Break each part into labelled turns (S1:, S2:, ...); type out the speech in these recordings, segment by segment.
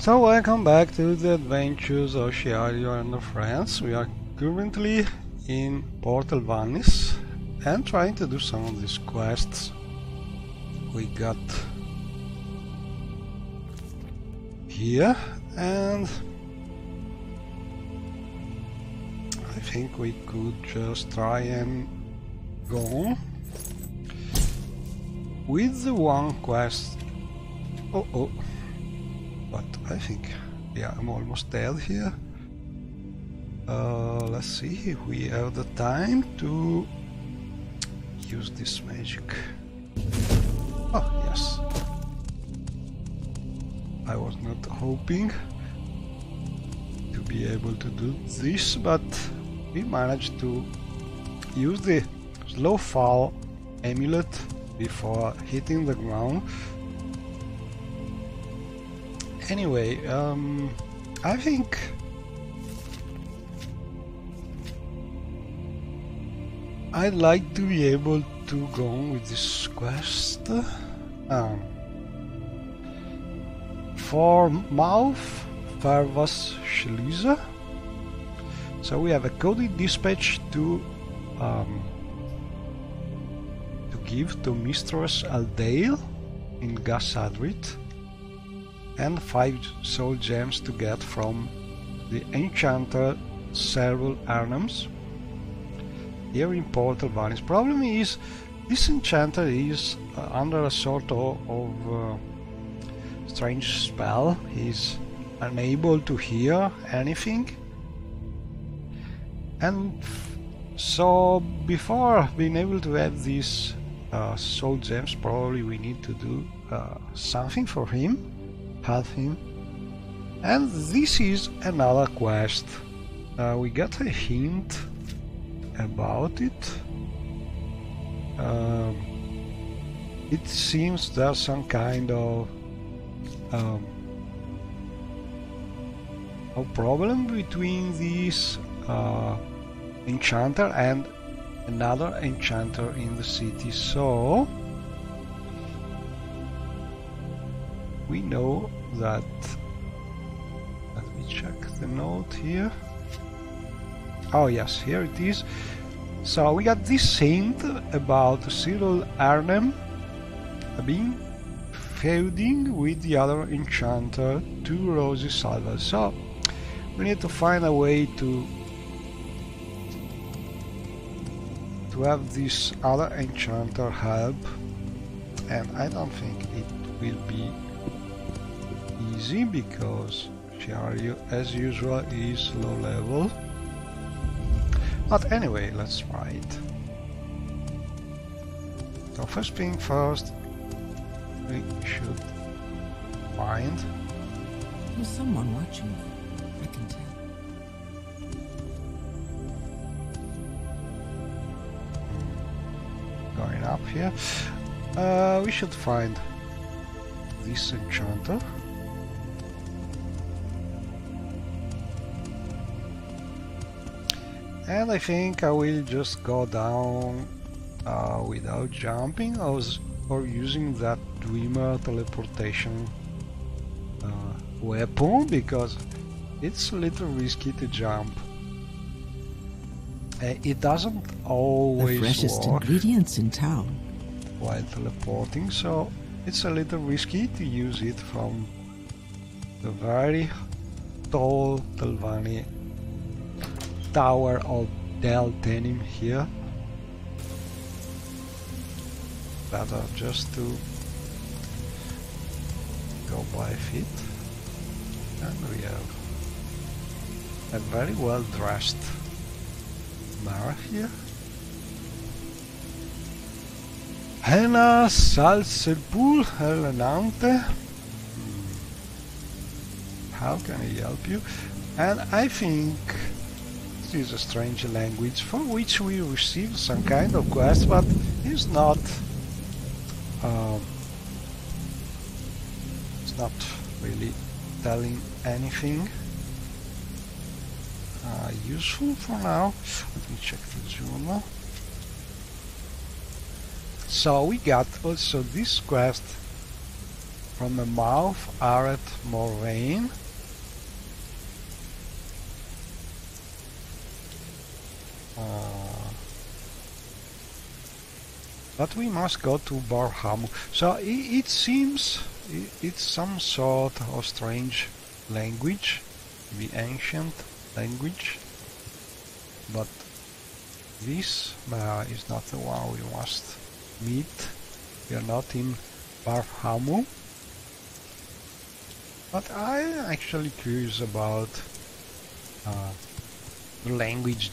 S1: So welcome back to the adventures of Shiario and her friends. We are currently in Portal Vanis and trying to do some of these quests. We got here, and I think we could just try and go with the one quest. But I think, yeah, I'm almost dead here. Let's see if we have the time to use this magic. Oh, yes. I was not hoping to be able to do this, but we managed to use the slow fall amulet before hitting the ground. Anyway, I think I'd like to be able to go on with this quest. For Mouth Fervas Schließe. So we have a coded dispatch to give to Mistress Aldale in Gassadrit, and 5 soul gems to get from the enchanter Serval Arnhems here in Portal Vanis. Problem is, this enchanter is under a sort of strange spell. He's unable to hear anything, and so before being able to have these soul gems, probably we need to do something for him. Help him, and this is another quest. We got a hint about it. It seems there's some kind of a problem between this enchanter and another enchanter in the city, so we know that. Let me check the note here. Oh yes, here it is. So we got this hint about Serval Arnhem being feuding with the other enchanter, Two Rosy Salva. So we need to find a way to have this other enchanter help, and I don't think it will be easy because Shiario, as usual, is low level. But anyway, let's try it. So first thing first, we should find.
S2: There's someone watching me, I can tell.
S1: Going up here, we should find this enchanter. And I think I will just go down without jumping or using that Dreamer teleportation weapon, because it's a little risky to jump. It doesn't always
S2: the freshest
S1: work
S2: ingredients in town
S1: while teleporting, so it's a little risky to use it from the very tall Telvanni Tower of Deltenim here. Better just to go by feet. And we have a very well dressed Mara here. Hena Salsepul Helenante. How can I help you? And I think is a strange language for which we receive some kind of quest, but it's not really telling anything useful for now. Let me check the journal. So we got also this quest from the mouth Aret Morrowind. But we must go to Barhamu. So it seems it's some sort of strange language, the ancient language. But this is not the one we must meet. We are not in Barhamu. But I'm actually curious about the language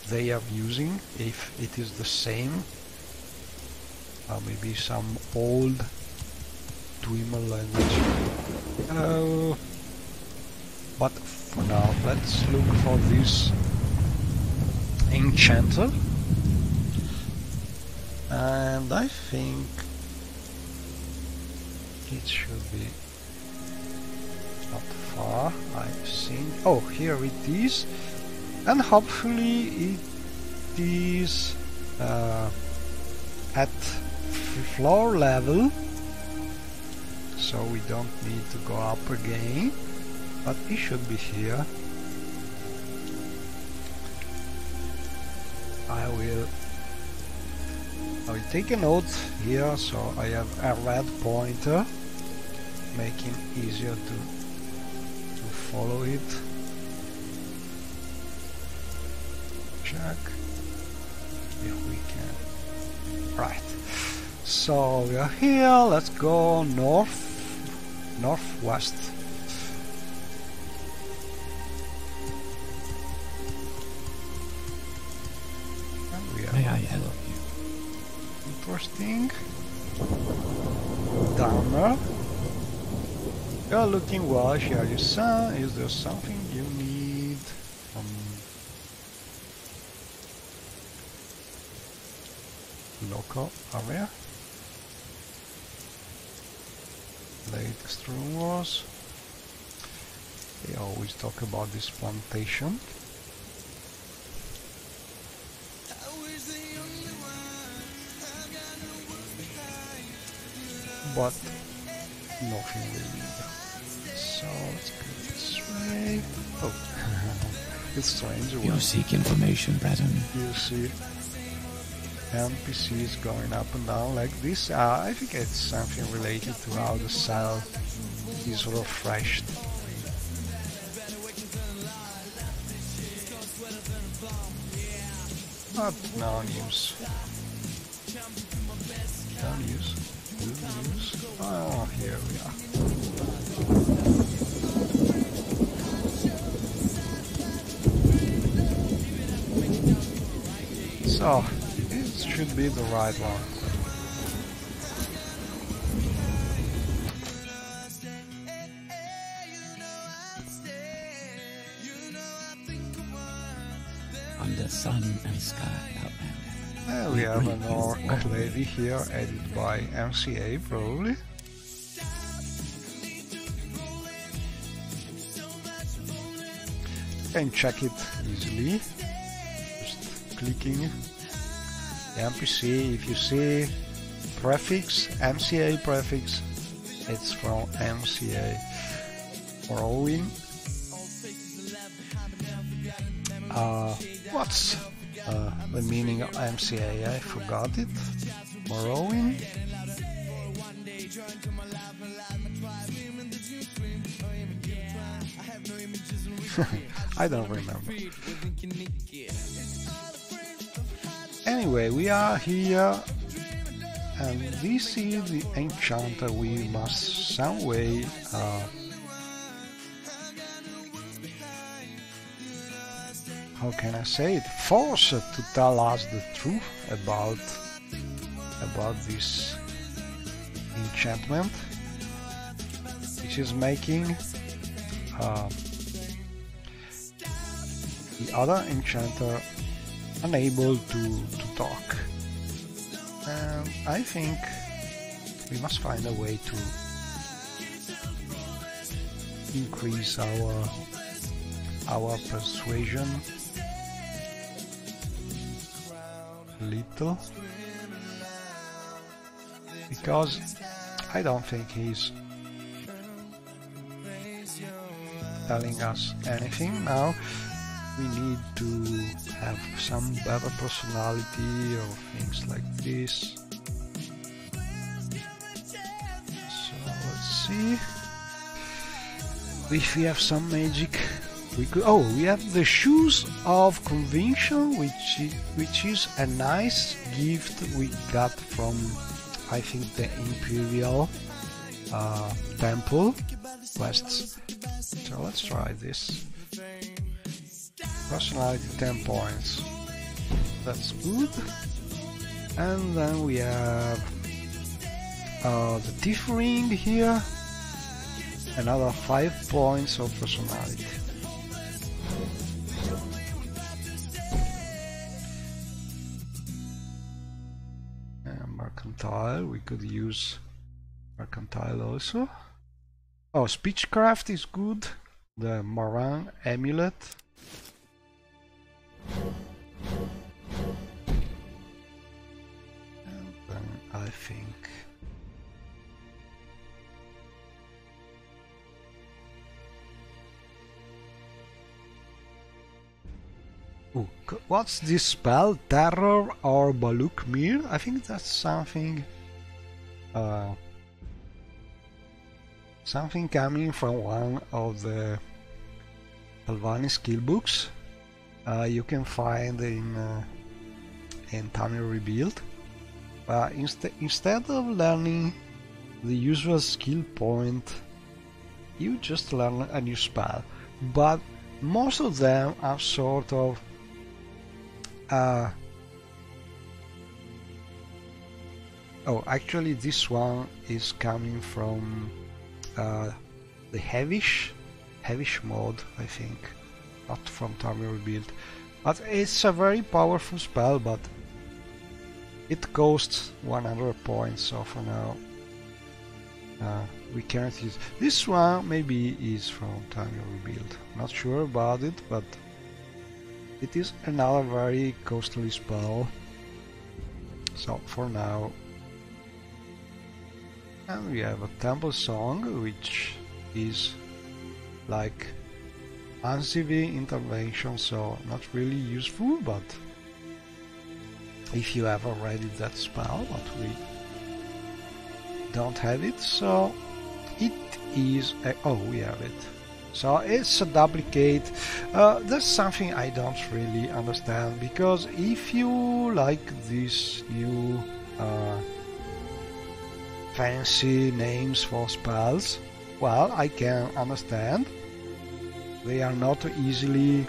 S1: they are using, if it is the same. Maybe some old Dwemer language. But for now, let's look for this enchanter. And I think it should be not far. I think. Oh, here it is. And hopefully it is at floor level, so we don't need to go up again, but it should be here. I will take a note here, so I have a red pointer, making easier to follow it. Check if we can. Right. So we are here. Let's go northwest. And we are.
S2: May I help you?
S1: Interesting. Downer. You're looking well. Share your son. Is there something you need from local area? Latest rumors. They always talk about this plantation. But nothing really. So let's go this way. Oh, it's strange.
S2: You seek information, Brethren.
S1: You see NPCs going up and down like this. I think it's something related to how the cell is refreshed. But no news. No news. Good news. Oh, here we are. So, it should be the right one.
S2: Under sun and sky, Outlander.
S1: We have an orc lady here, edited by MCA, probably. You can check it easily, just clicking the NPC. If you see prefix, MCA prefix, it's from MCA. Morrowind. What's the meaning of MCA? I forgot it. Morrowind. I don't remember. Anyway, we are here, and this is the enchanter we must some way how can I say it? Force it to tell us the truth about this enchantment, which is making the other enchanter unable to talk. And I think we must find a way to increase our persuasion a little, because I don't think he's telling us anything. Now we need to have some better personality or things like this. So let's see if we have some magic. We could. Oh, we have the Shoes of Convention, which is a nice gift we got from, I think, the Imperial Temple quests. So let's try this. Personality 10 points. That's good. And then we have the Thief Ring here. Another 5 points of personality. Mercantile, we could use Mercantile also. Oh, Speechcraft is good. The Moran Amulet. And then I think ooh, what's this spell? Terror or Baluk Mir? I think that's something something coming from one of the Galvani skill books you can find in Tamil Rebuild. Instead of learning the usual skill point, you just learn a new spell. But most of them are sort of oh, actually this one is coming from the Heavish mode, I think, not from Tamil Rebuild. But it's a very powerful spell, but it costs 100 points, so for now we cannot use. This one maybe is from Tamil Rebuild, not sure about it, but it is another very costly spell, so for now. And we have a Temple Song, which is like unsavvy intervention, so not really useful, but if you have already that spell, but we don't have it, so it is oh, we have it. So it's a duplicate. That's something I don't really understand, because if you like these new fancy names for spells, well, I can understand. They are not easily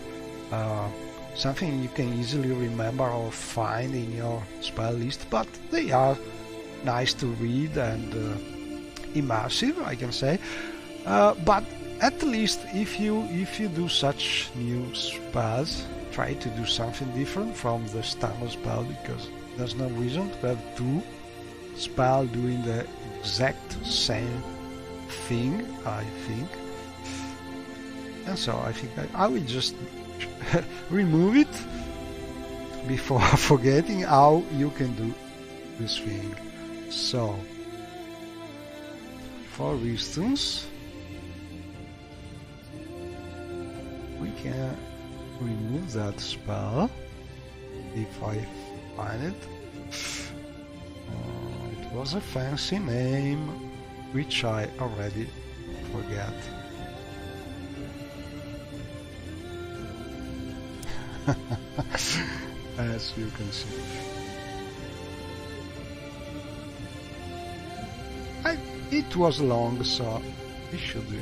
S1: something you can easily remember or find in your spell list, but they are nice to read and immersive, I can say. But at least if you do such new spells, try to do something different from the standard spell, because there's no reason to have two spell doing the exact same thing, I think. And so I think I will just remove it before forgetting how you can do this thing. So, for instance, we can remove that spell if I find it. It was a fancy name which I already forget. As you can see, it was long, so it should be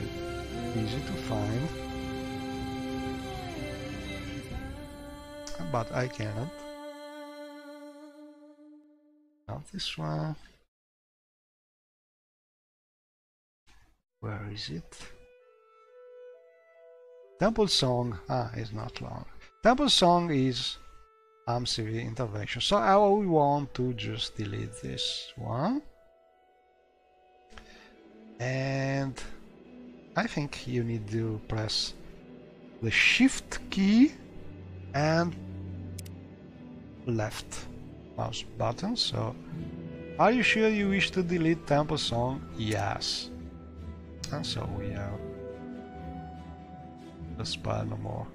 S1: easy to find, but I cannot. Not this one. Where is it? Temple Song. Ah, it's not long. Temple Song is unsavvy intervention. So I want to just delete this one. And I think you need to press the Shift key and left mouse button. So, are you sure you wish to delete Temple Song? Yes. And so we have the spell no more.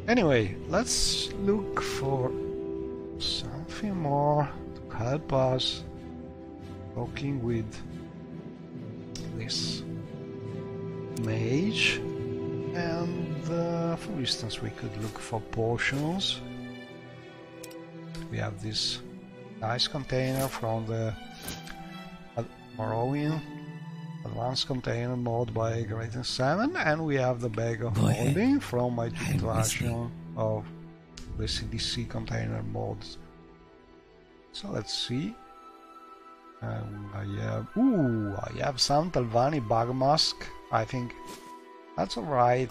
S1: Anyway, let's look for something more to help us talking with this mage. And for instance, we could look for potions. We have this nice container from the Morrowind Advanced Container mod by Great 7, and we have the bag of holding from my introduction of the CDC container mods. So let's see. I have some Talvani bug mask. I think that's the right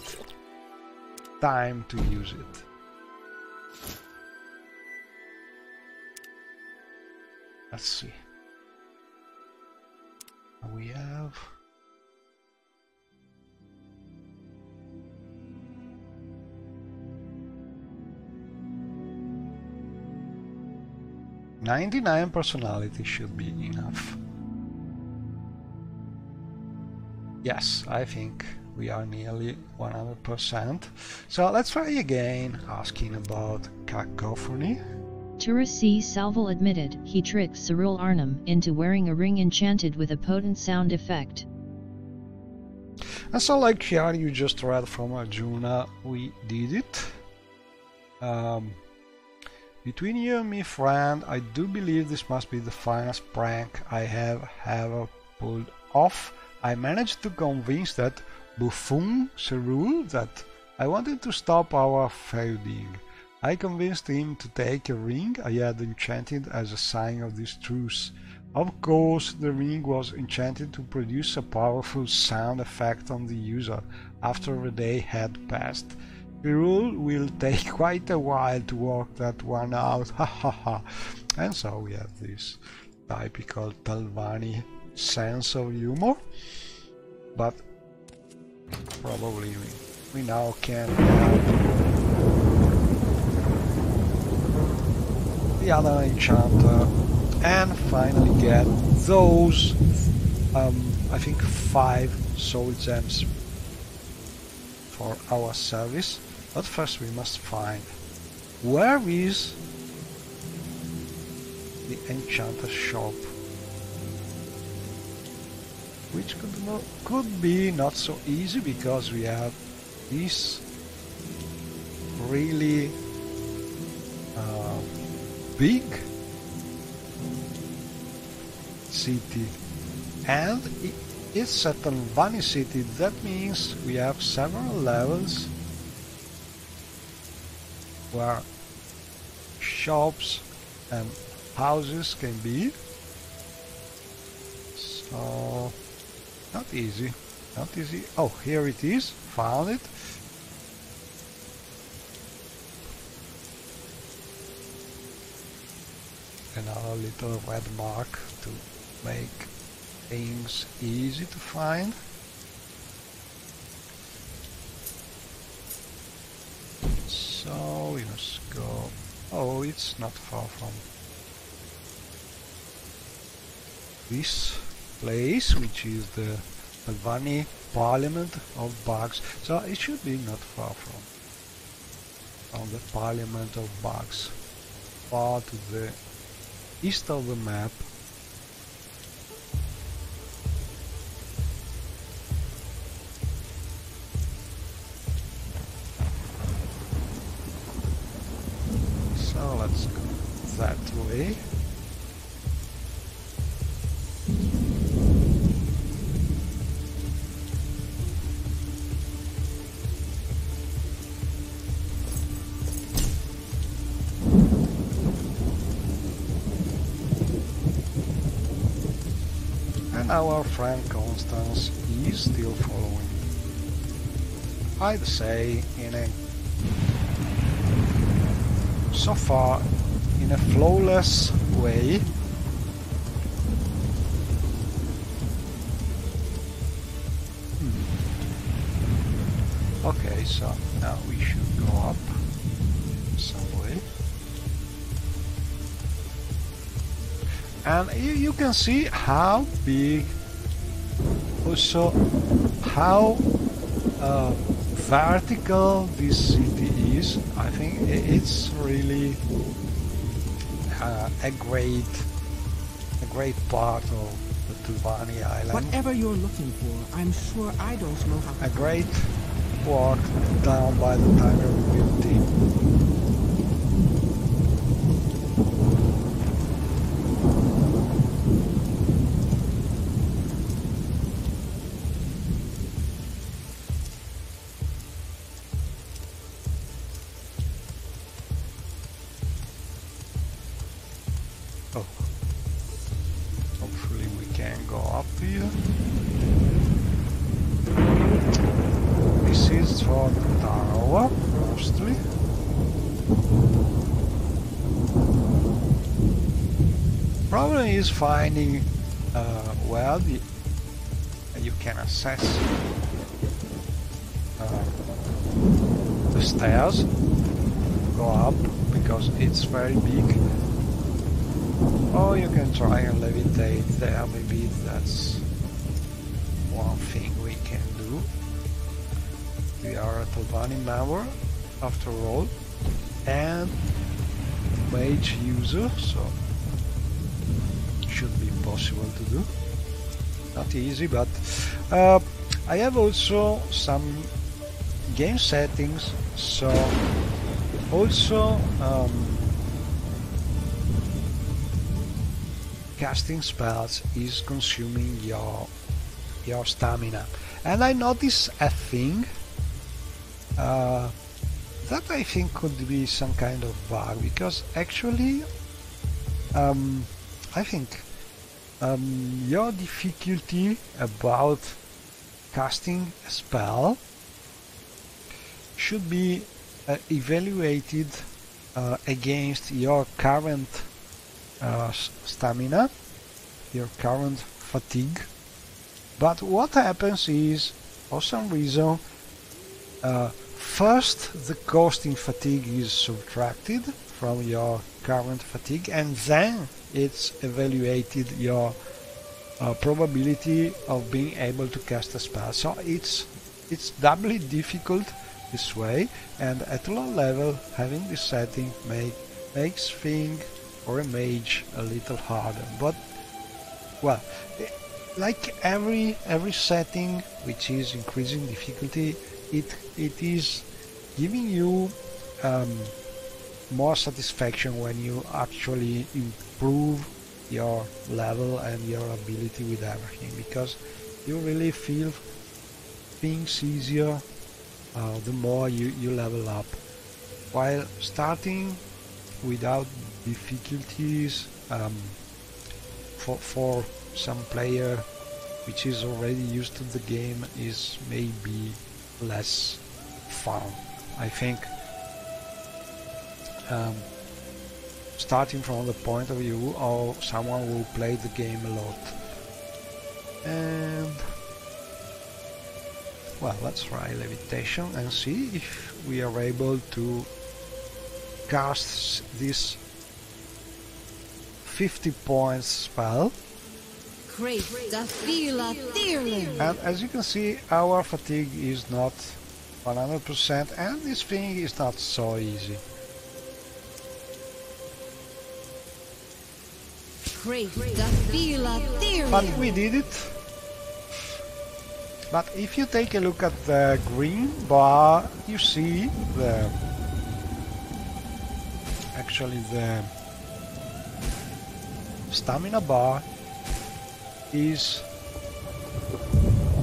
S1: time to use it. Let's see. We have 99 personality should be enough. Yes, I think we are nearly 100%. So let's try again, asking about cacophony.
S3: Tourist C. Salval admitted he tricked Cyril Arnhem into wearing a ring enchanted with a potent sound effect.
S1: And so, like here you just read from Arjuna, we did it. Between you and me, friend, I do believe this must be the finest prank I have ever pulled off. I managed to convince that buffoon Cyril that I wanted to stop our feuding. I convinced him to take a ring I had enchanted as a sign of this truce. Of course, the ring was enchanted to produce a powerful sound effect on the user after the day had passed. Cyril will take quite a while to work that one out, ha ha ha. And so we have this typical Talvani sense of humor, but probably we now can have the other enchanter and finally get those I think 5 soul gems for our service. But first we must find where is the enchanter shop, which could be not so easy because we have this really big city, and it's a Talvani city. That means we have several levels where shops and houses can be. So not easy, not easy. Oh, here it is, found it. Another little red mark to make things easy to find. So we must go. Oh, it's not far from this place, which is the Talvani Parliament of Bugs. So it should be not far from the Parliament of Bugs, far to the east of the map. So let's go that way. And our friend Constance is still following. I'd say so far in a flawless way. Okay, so now we should go up some way. And you can see how big, also how vertical this city is, I think it's really a great part of the Tulbani Island.
S2: Whatever you're looking for, I'm sure I don't know how to
S1: A
S2: find
S1: great
S2: it.
S1: port down by the time of building. Oh, hopefully we can go up here. This is for the tower, mostly. Problem is finding where you can access the stairs, go up, because it's very big. Or you can try and levitate there, maybe that's one thing we can do. We are a Tulbani member, after all, and mage user, so should be possible to do. Not easy, but I have also some game settings, so also casting spells is consuming your stamina, and I noticed a thing that I think could be some kind of bug, because actually I think your difficulty about casting a spell should be evaluated against your current stamina, your current fatigue. But what happens is, for some reason, first the cost in fatigue is subtracted from your current fatigue, and then it's evaluated your probability of being able to cast a spell. So it's doubly difficult this way, and at low level having this setting makes things for a mage a little harder. But well, like every setting which is increasing difficulty, it is giving you more satisfaction when you actually improve your level and your ability with everything, because you really feel things easier the more you level up. While starting without difficulties, for some player which is already used to the game, is maybe less fun. I think starting from the point of view of someone who played the game a lot. And well, let's try levitation and see if we are able to cast this 50 points spell. And as you can see, our fatigue is not 100%, and this thing is not so easy. But we did it. But if you take a look at the green bar, you see actually the stamina bar is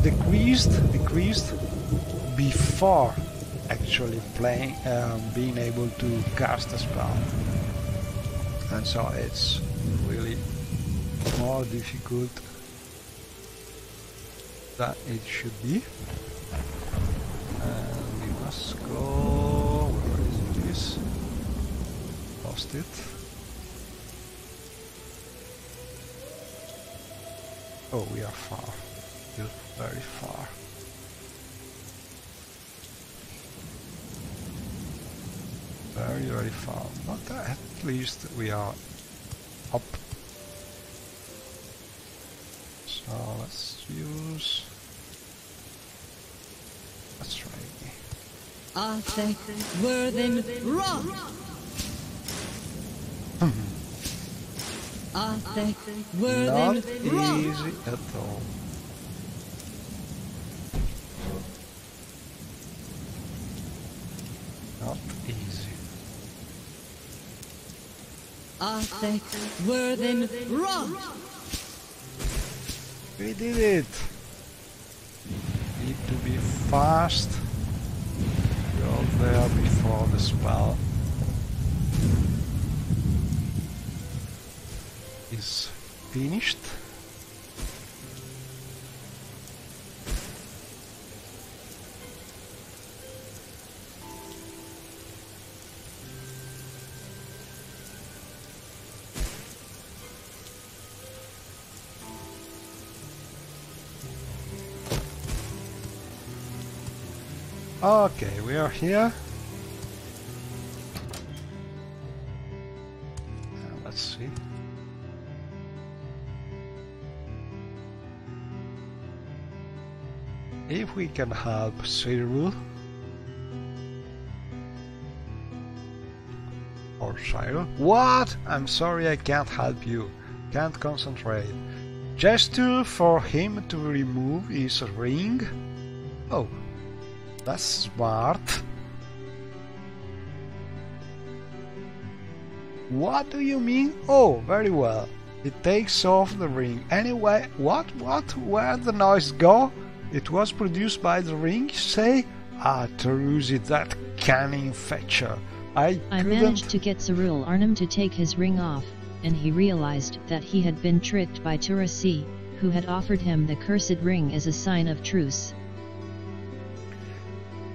S1: decreased before actually playing, being able to cast a spell, and so it's really more difficult than it should be. And we must go, where is this? Lost it. Oh, we are far, still very far. Very far, but at least we are up.
S2: Athe Worthen Ra. Athe Worthen
S1: Not
S2: Ra.
S1: easy at all. Not easy.
S2: Athe Worthen Ra.
S1: We did it! Need to be fast. Go there before the spell is finished. Okay, we are here. Let's see. If we can help Cyril or Cyril. What? I'm sorry, I can't help you. Can't concentrate. Gesture for him to remove his ring. Oh. That's smart. What do you mean? Oh, very well. It takes off the ring. Anyway, what? Where'd the noise go? It was produced by the ring, say? Ah, Teruzi, that cunning fetcher. I
S3: managed to get Cyril Arnhem to take his ring off, and he realized that he had been tricked by Teruzi, who had offered him the cursed ring as a sign of truce.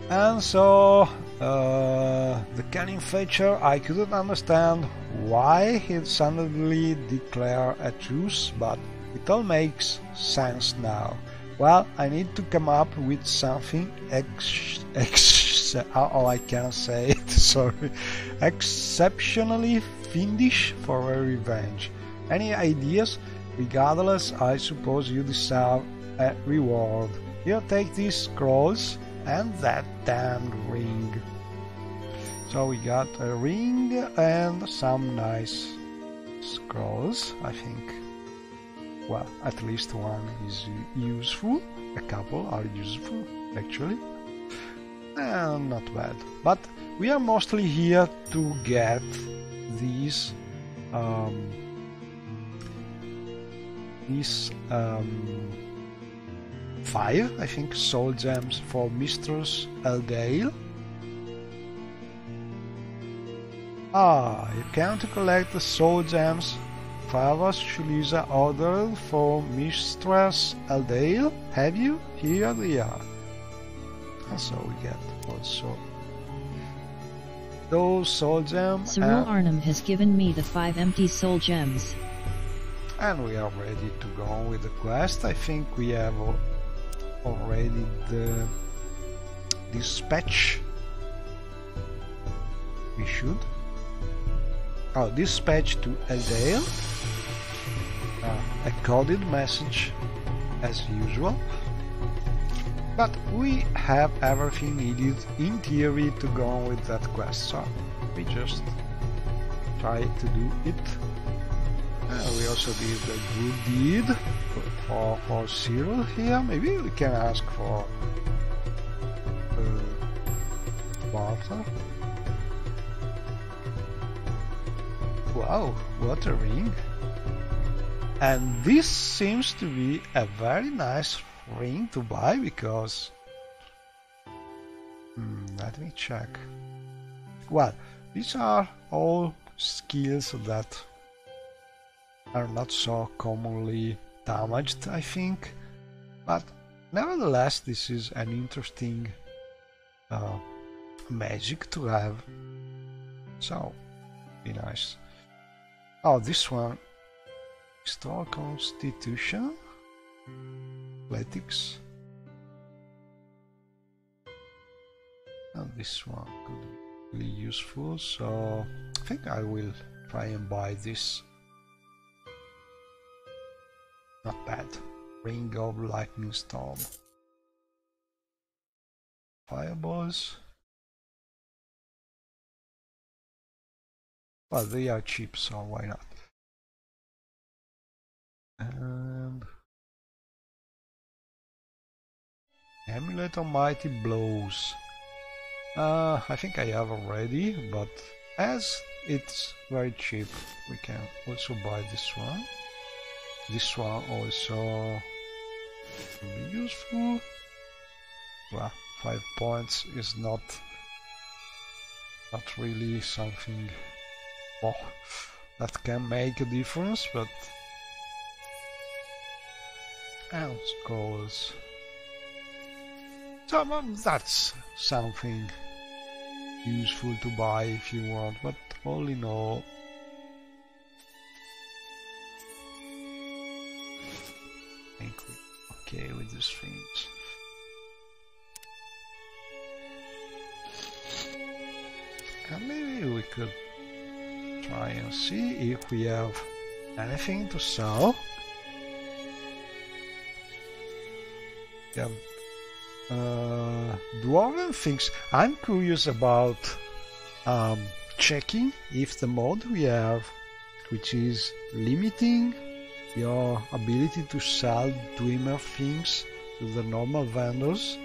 S1: And so, the cunning fetcher, I couldn't understand why he'd suddenly declare a truce, but it all makes sense now. Well, I need to come up with something I can't say it, sorry, exceptionally fiendish for a revenge. Any ideas? Regardless, I suppose you deserve a reward. Here, take these scrolls and that damned ring. So we got a ring and some nice scrolls, I think. Well, at least one is useful. A couple are useful, actually. Not bad. But we are mostly here to get these five, I think, soul gems for Mistress Eldale. You can collect the soul gems Favas Shuliza ordered for Mistress Eldale. Have you? Here they are. And so we get also those soul gems.
S3: Cyril Arnhem has given me the 5 empty soul gems.
S1: And we are ready to go on with the quest. I think we have already the dispatch. We should. Oh, dispatch to Eldale. A coded message as usual. But we have everything needed in theory to go on with that quest, so we just try to do it. We also did a good deed for Cyril here. Maybe we can ask for barter. Wow, what a ring! And this seems to be a very nice ring to buy because... let me check. Well, these are all skills that are not so commonly damaged, I think, but nevertheless this is an interesting magic to have, so be nice. Oh, this one, Restore Constitution, Athletics, and this one could be really useful, so I think I will try and buy this. Not bad. Ring of Lightning Storm. Fireballs. Well, they are cheap, so why not? And Amulet of Mighty Blows. I think I have already, but as it's very cheap, we can also buy this one. This one also will be useful. Well, 5 points is not really something that can make a difference, but ounce scrolls. So that's something useful to buy if you want, but all in all, I think we're okay with these things. And maybe we could try and see if we have anything to sell. We have dwarven things. I'm curious about checking if the mod we have, which is limiting your ability to sell Dwemer things to the normal vendors,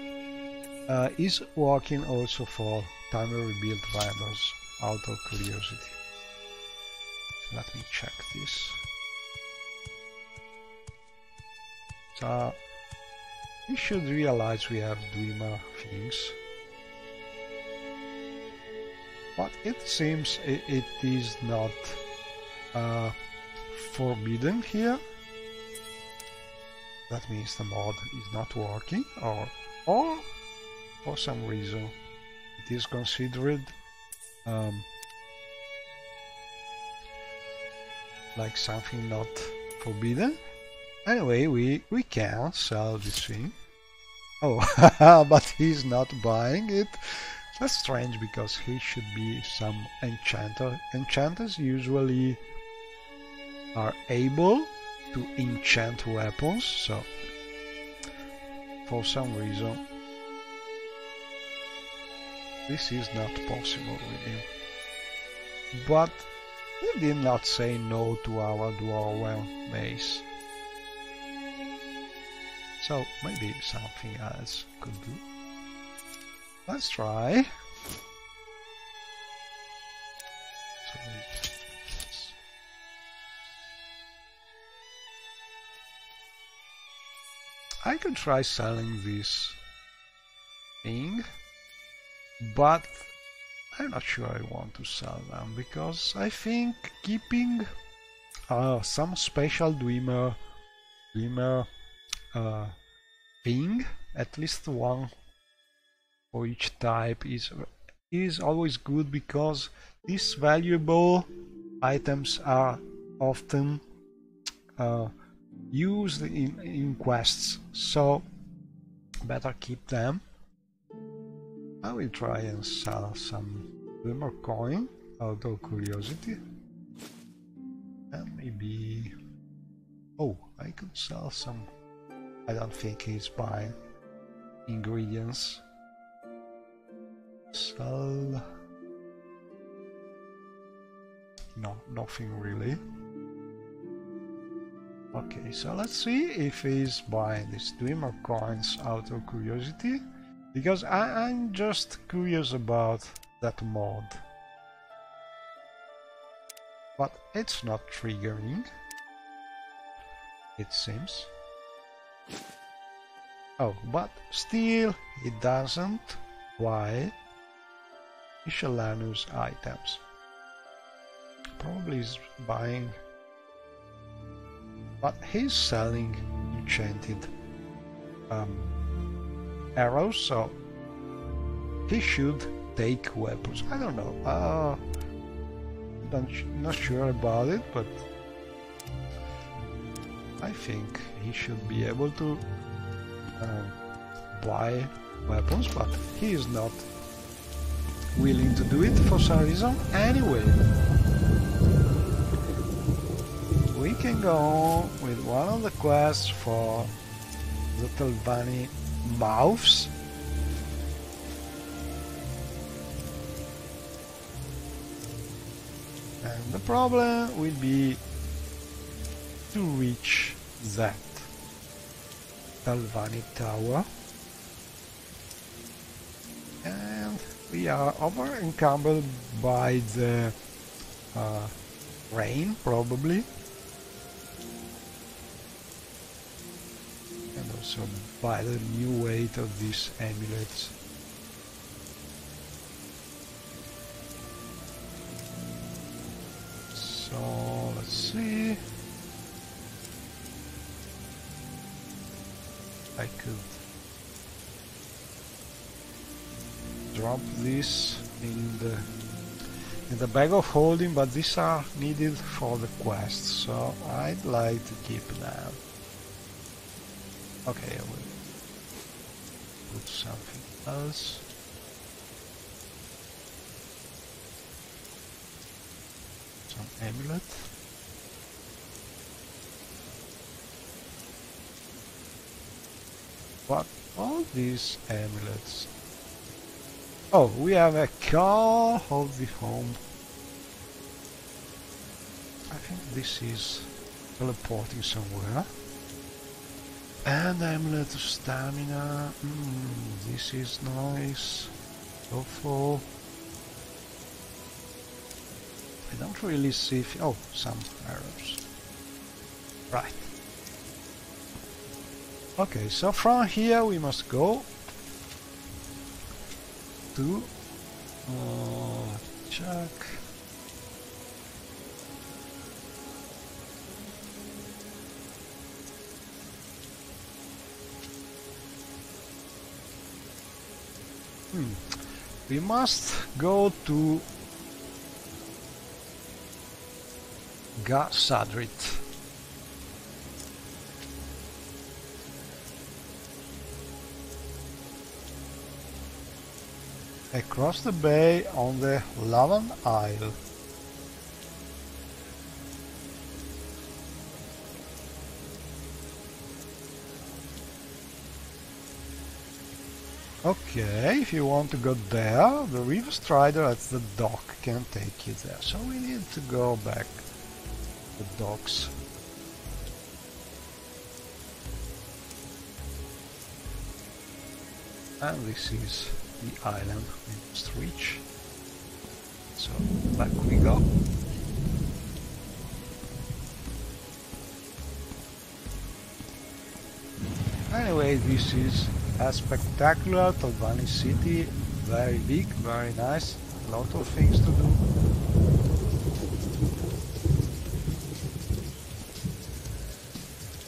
S1: is working also for timer rebuild vendors, out of curiosity. Let me check this. So we should realize we have Dwemer things, but it seems it is not forbidden here. That means the mod is not working, or for some reason it is considered like something not forbidden. Anyway, we can sell this thing. Oh, but he's not buying it. That's strange, because he should be some enchanter. Enchanters usually are able to enchant weapons, so for some reason this is not possible with him. But he did not say no to our Dwarven base. So maybe something else could do. Let's try. So I could try selling this thing, but I'm not sure I want to sell them, because I think keeping some special Dwemer thing, at least one for each type, is always good, because these valuable items are often used in quests, so better keep them. I will try and sell some Dwemer coin out of curiosity, and maybe, oh, I could sell some. I don't think he's buying ingredients. Sell. No, nothing really. Okay, so let's see if he's buying these Dwemer coins out of curiosity, because I'm just curious about that mod. But it's not triggering, it seems. Oh, but still it doesn't buy miscellaneous items. Probably is buying, but he's selling enchanted arrows, so he should take weapons. I don't know. Not sure about it, but I think he should be able to buy weapons, but he is not willing to do it for some reason. Anyway, we can go on with one of the quests for little bunny mouths. And the problem will be to reach that Galvani tower. And we are over encumbered by the rain, probably. And also by the new weight of these amulets. So let's see. I could drop this in the bag of holding, but these are needed for the quest, so I'd like to keep them. Okay, I will put something else. Some amulet. What all these amulets? Oh, we have a call of the home. I think this is teleporting somewhere. And amulet of stamina. This is nice. Helpful. I don't really see if... oh, some arrows. Right. Okay, so from here we must go to check. We must go to Sadrit. Across the bay on the Lavan Isle. Okay, if you want to go there, the River Strider at the dock can take you there. So we need to go back to the docks. And this is the island we must reach. So back we go. Anyway, this is a spectacular Talvani city, very big, very nice, a lot of things to do.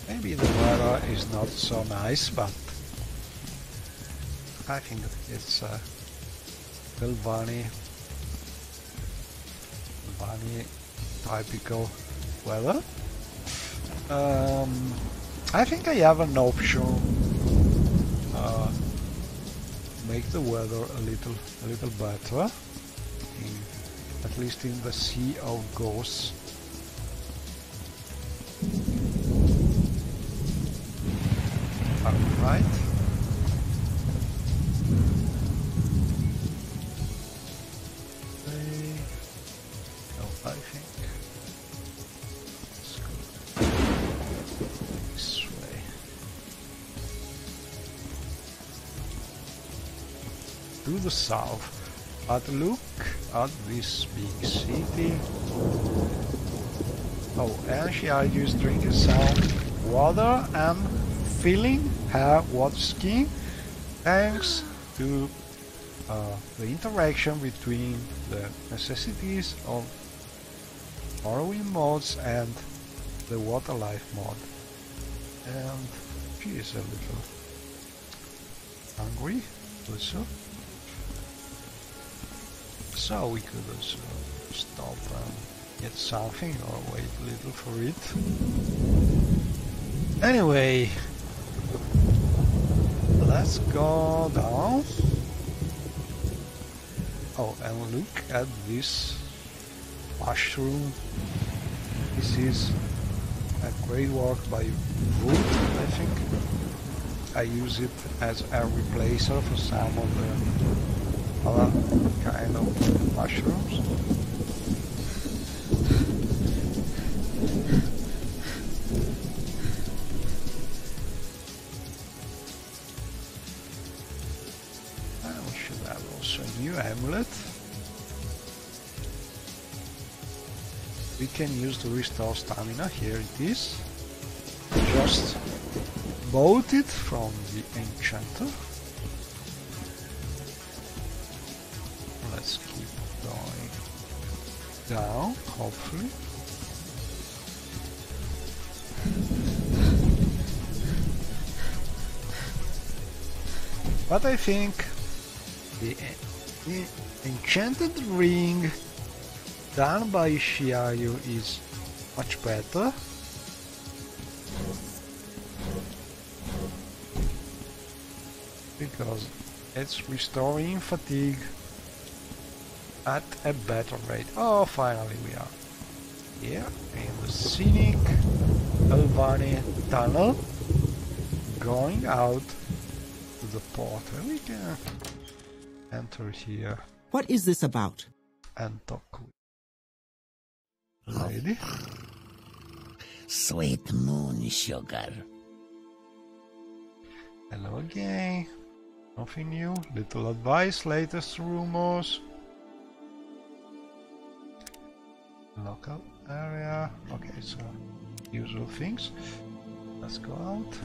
S1: Maybe the weather is not so nice, but I think it's Galvani typical weather. I think I have an option make the weather a little better, at least in the Sea of Ghosts. Alright. I think let's go this way. To the south. But look at this big city. Oh, and she argues drinking some water and filling her water skin thanks to the interaction between the necessities of Morrowind mods and the water life mod. And she is a little hungry also. So we could also stop and get something or wait a little for it. Anyway, let's go down. Oh, and look at this mushroom. This is a great work by wood, I think. I use it as a replacer for some of the other kind of mushrooms. amulet. We can use to restore stamina. Here it is. Just bought it from the enchanter. Let's keep going down, hopefully. But I think the enchanted ring done by Shiayu is much better. Because it's restoring fatigue at a better rate. Oh, finally we are here in the scenic Albani tunnel, going out to the portal. We can enter here.
S2: What is this about?
S1: And talk with the lady.
S4: Sweet moon sugar.
S1: Hello again. Nothing new. Little advice, latest rumors. Local area. Okay, so usual things. Let's go out.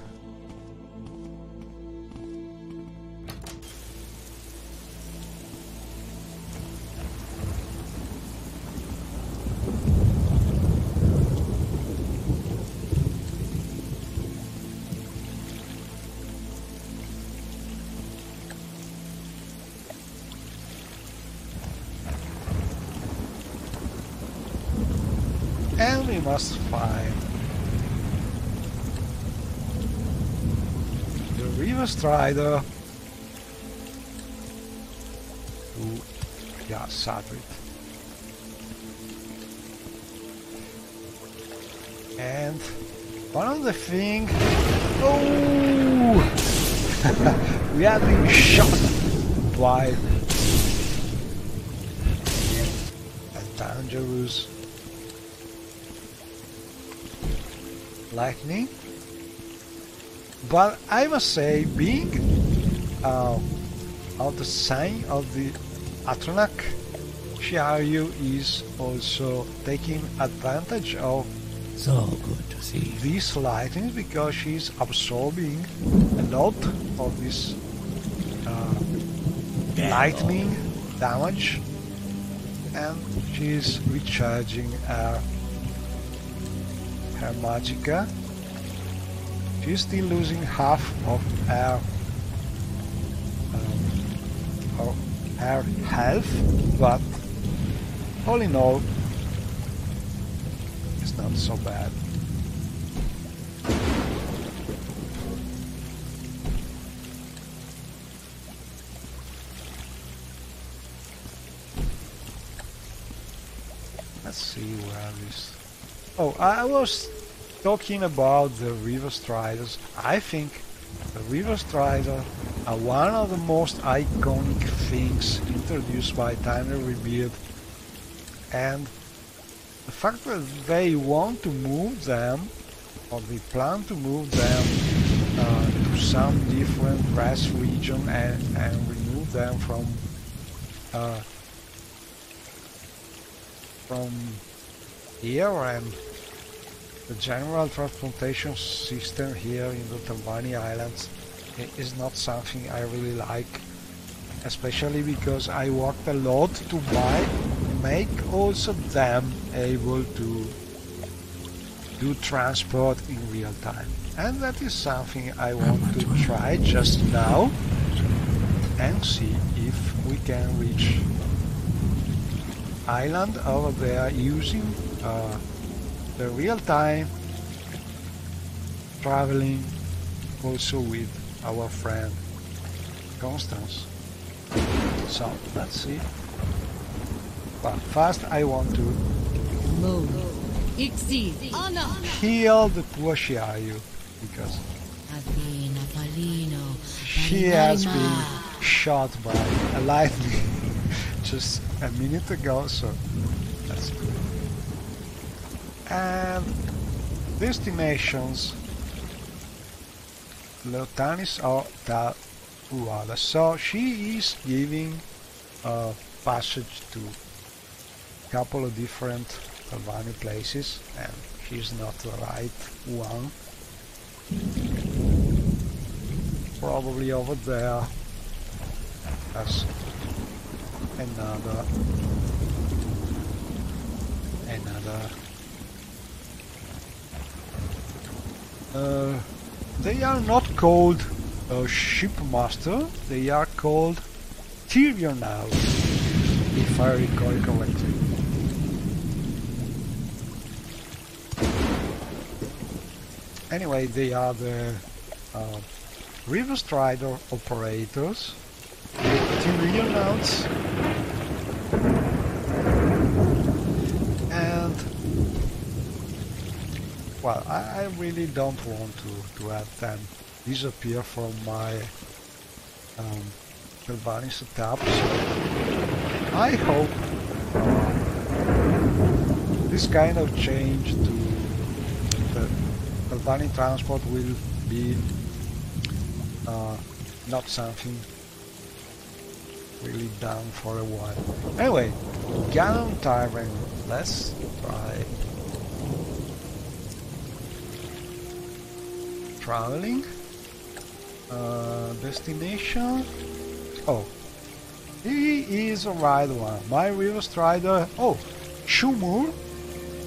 S1: And we must find the River Strider to Sadrit. And one of the things... Oh! We have been shot by a dangerous lightning, but I must say, being of the sign of the Atronach, Shiayu is also taking advantage of
S4: So good to see.
S1: these lightning because she's absorbing a lot of this lightning damage, and she's recharging her magicka. She's still losing half of her health, but all in all, it's not so bad. Let's see where this... Oh, I was talking about the River Striders. I think the River Striders are one of the most iconic things introduced by Tiny Rebuild, and the fact that they want to move them, or they plan to move them to some different rest region and remove them from here, and the general transportation system here in the Tambani Islands is not something I really like, especially because I worked a lot to make also them able to do transport in real time, and that is something I want to try just now and see if we can reach island over there using the real-time traveling also with our friend Constance. So let's see. But first I want to heal the poor Shiayu, because she has been shot by a lightning just a minute ago, so that's good. And destinations Leotanis or Tal Uada. So she is giving passage to a couple of different Albani places, and she's not the right one. Probably over there as another they are not called shipmaster, they are called Tyrionaut, if I recall correctly. Anyway, they are the River Strider operators, Tyrionauts, and well, I really don't want to have them disappear from my Albani setup, so I hope this kind of change to the Albani transport will be not something really done for a while. Anyway, Ganon Tyrant, let's try traveling. Destination. Oh, he is a right one. My River Strider. Oh, Shumur,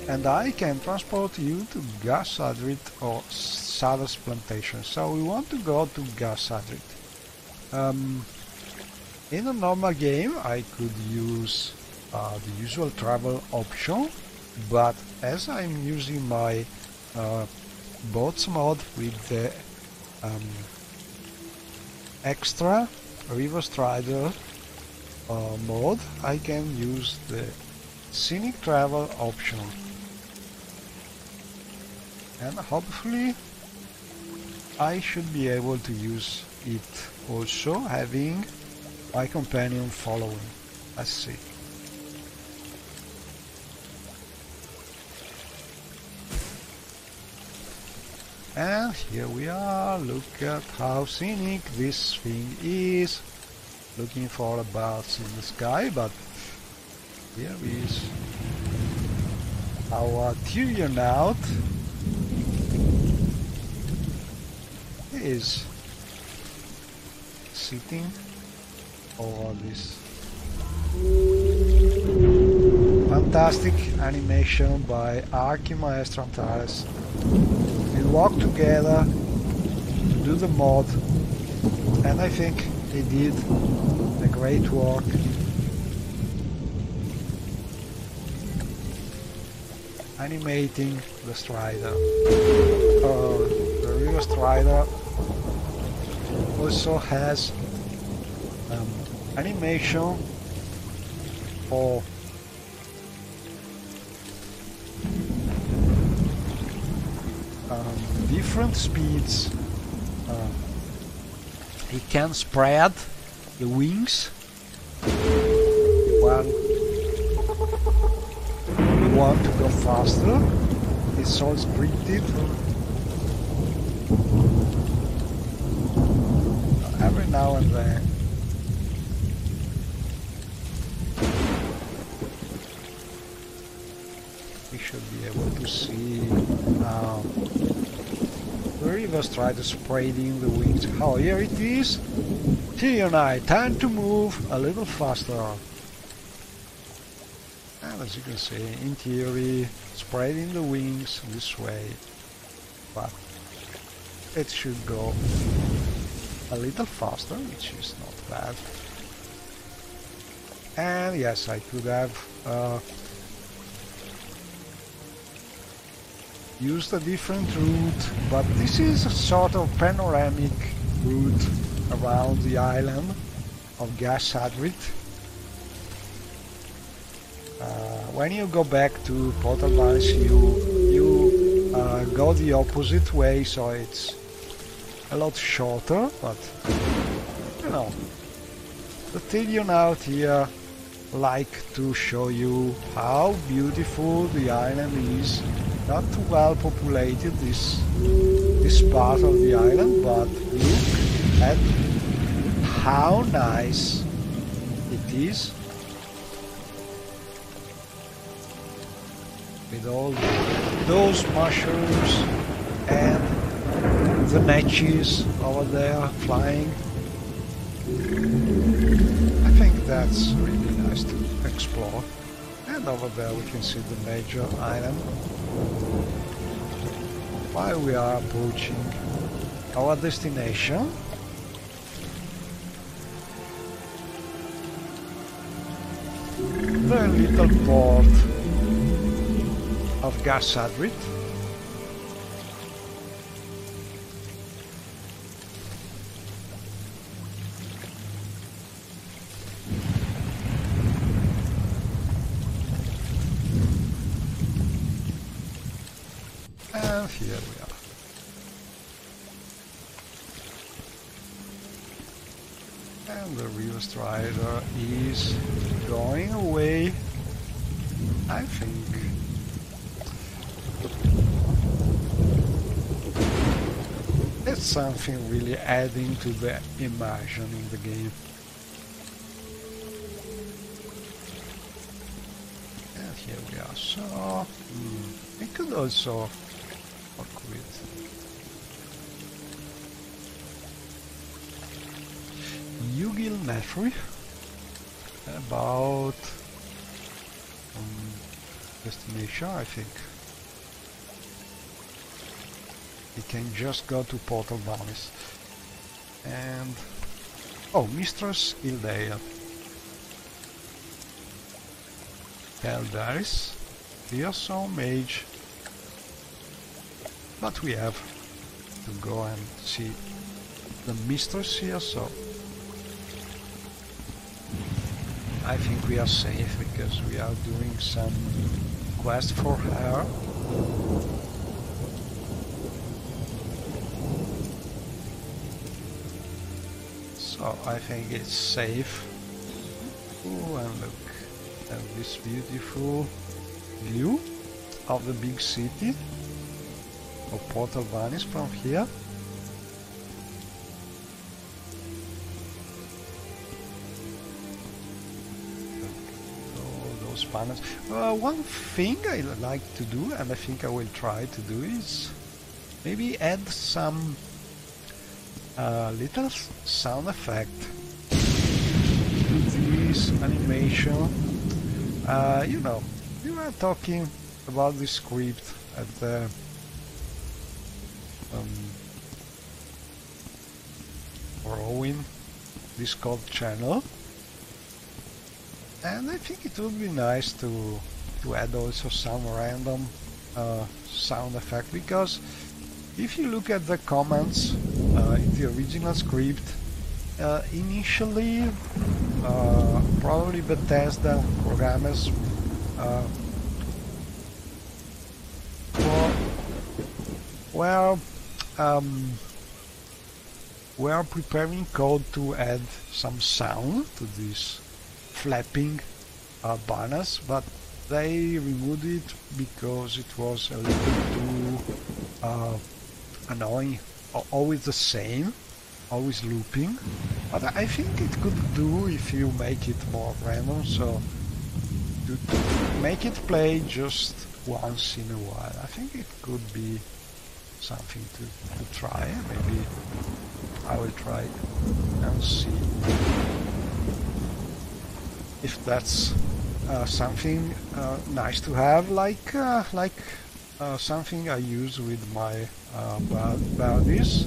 S1: and I can transport you to Gassadrit or Sadas Plantation. So we want to go to Gassadrit. In a normal game, I could use the usual travel option, but as I'm using my boats mod with the extra River Strider mode, I can use the scenic travel option, and hopefully I should be able to use it also having my companion following. Let's see. And here we are, look at how scenic this thing is. Looking for birds in the sky, but here is our Tyrionaut. He is sitting over this fantastic animation by Archimaestro Antares. We walk together to do the mod, and I think he did a great work. Animating the Strider. The River Strider also has animation for different speeds. It can spread the wings when we want to go faster. It's all scripted. Every now and then we should be able to see now the River Strider spreading the wings. Oh, here it is. Tyrionite, time to move a little faster. And as you can see, in theory, spreading the wings this way, but it should go a little faster, which is not bad. And yes, I could have used a different route, but this is a sort of panoramic route around the island of Gassadrit. When you go back to Port Albanis, you go the opposite way, so it's a lot shorter, but you know, the Tyrionaut here like to show you how beautiful the island is. Not too well populated, this part of the island, but look at how nice it it is. With all those mushrooms and the matches over there flying. I think that's really nice to explore. And over there we can see the major island. While we are approaching our destination. The little port of Gassadrit. And here we are. And the river strider is going away, I think. It's something really adding to the immersion in the game. And here we are. So we could also work with Yugil Metri about destination, I think. We can just go to Portal Vallis. And oh, Mistress Ildale. Eldaris, Deoso Mage. But we have to go and see the Mistress here, so I think we are safe because we are doing some quest for her. So I think it's safe. Oh, and look at this beautiful view of the big city of Portal Vallis from here. Panels. One thing I like to do, and I think I will try to do, is maybe add some little sound effect to this animation. You know, we were talking about this script at the Morrowind Discord channel. And I think it would be nice to add also some random sound effect, because if you look at the comments in the original script, initially probably Bethesda programmers were preparing code to add some sound to this flapping banners, but they removed it because it was a little too annoying, always the same, always looping. But I think it could do if you make it more random, so to make it play just once in a while. I think it could be something to try. Maybe I will try and see if that's something nice to have, like something I use with my bodies.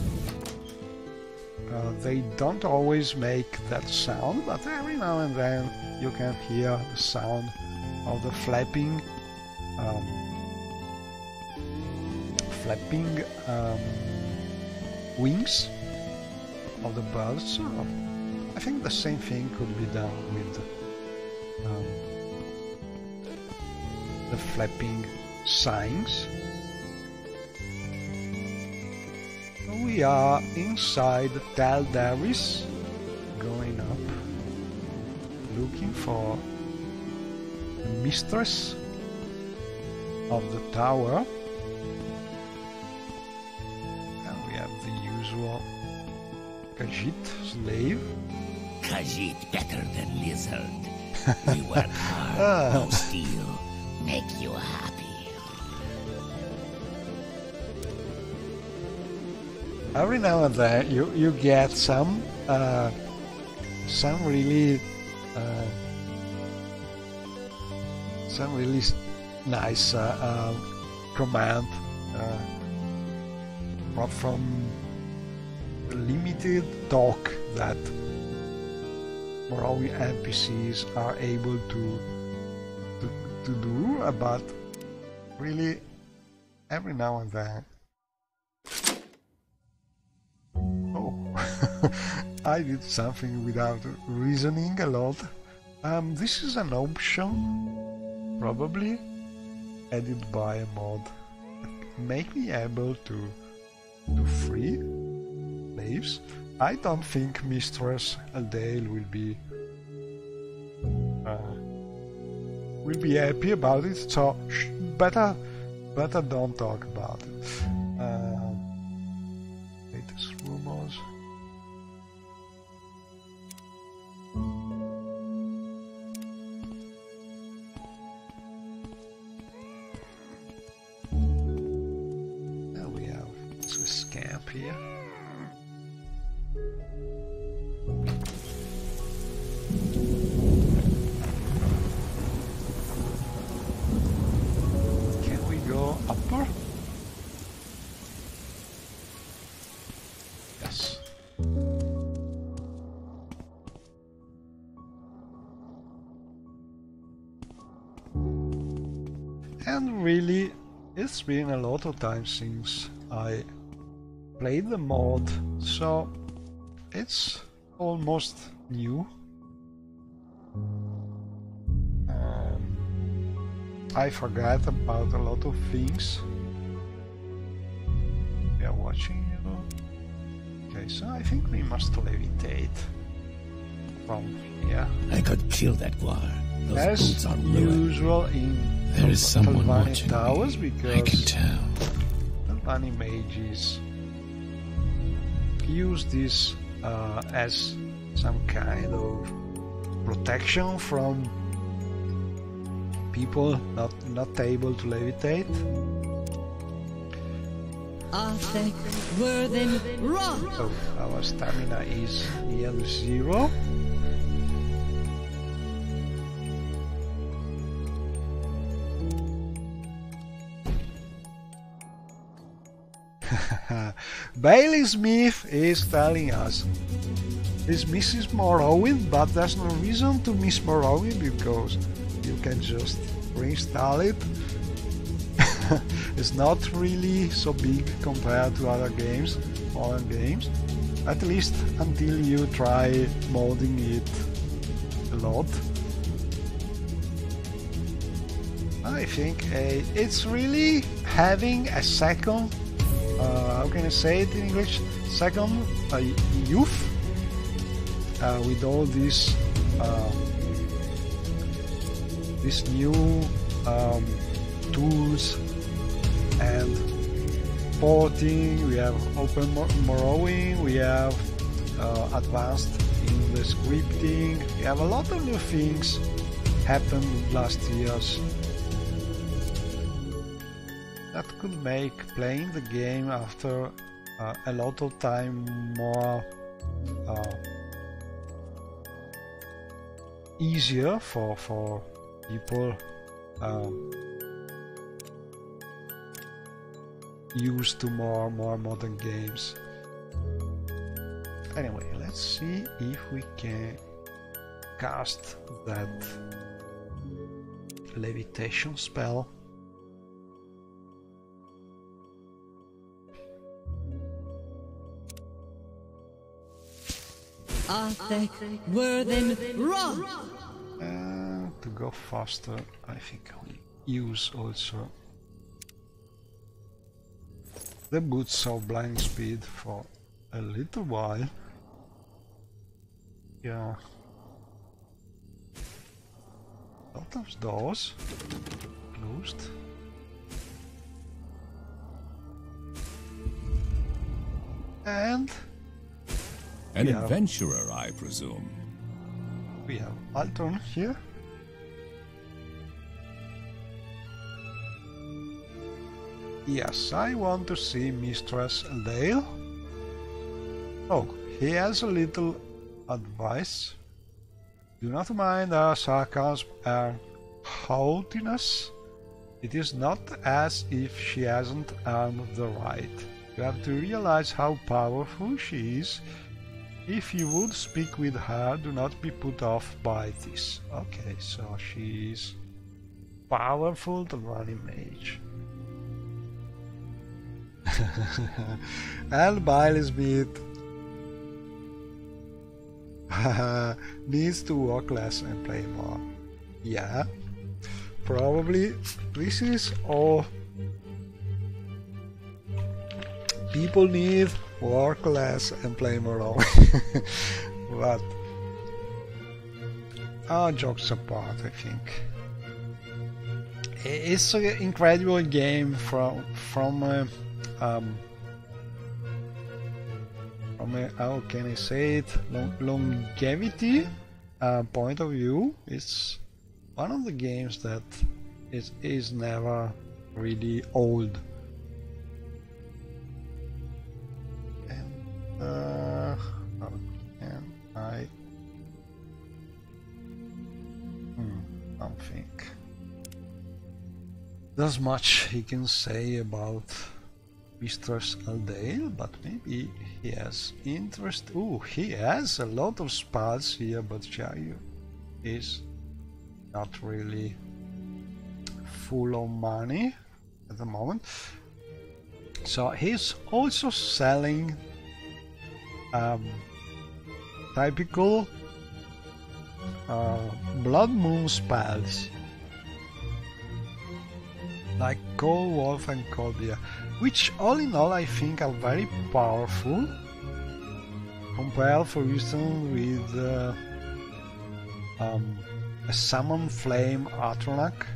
S1: They don't always make that sound, but every now and then you can hear the sound of the flapping wings of the birds. So I think the same thing could be done with the flapping signs. We are inside Taldaris, going up, looking for the mistress of the tower. And we have the usual Khajiit slave.
S4: Khajiit better than lizard. We work hard, no steal. Make you happy.
S1: Every now and then you get some really nice command from limited talk that Morrowind NPCs are able to do, but really every now and then. Oh, I did something without reasoning a lot. This is an option, probably added by a mod, make me able to free slaves. I don't think Mistress Aldale will be happy about it, so better don't talk about it. Latest rumors. Now we have Swiss camp here. Can we go upper? Yes. And really, it's been a lot of time since I played the mod, so it's almost new. I forgot about a lot of things. We are watching, you know. Okay, so I think we must levitate from here.
S4: I could kill that guar. Those
S1: As
S4: boots are ruined.
S1: usual in
S4: There is someone
S1: Talvani
S4: watching
S1: Towers,
S4: me.
S1: because
S4: I can tell.
S1: Talvani mages use this as some kind of protection from people not able to levitate. So our stamina is near 0. Bailey Smith is telling us this misses Morrowind, but there's no reason to miss Morrowind because you can just reinstall it. It's not really so big compared to other games, modern games, at least until you try modding it a lot. I think it's really having a second, how can I say it in English, second youth with all these new tools and porting. We have open Morrowind, we have advanced in the scripting, we have a lot of new things happened last years that could make playing the game after a lot of time more easier for people used to more modern games. Anyway, let's see if we can cast that levitation spell. To go faster, I think I'll use also the boots of blind speed for a little while. Yeah. Lot of doors closed. And
S5: an adventurer, I presume.
S1: We have Altron here. Yes, I want to see Mistress Dale. Oh, he has a little advice. Do not mind our sarcasm and haughtiness. It is not as if she hasn't earned the right. You have to realize how powerful she is. If you would speak with her, do not be put off by this. Okay, so she is powerful, the running mage. And Biley Smith needs to work less and play more. Yeah, probably this is all people need. Work less and play more. But jokes apart, I think it's an incredible game from how can I say it, longevity point of view. It's one of the games that is never really old. How can I don't think there's much he can say about Mistress Aldale, but maybe he has interest. Ooh, he has a lot of spells here, but Chayu is not really full of money at the moment. So he's also selling typical Blood Moon spells like Cold Wolf and Cold Beer, which all in all I think are very powerful compared, for instance, with a Summon Flame Atronach.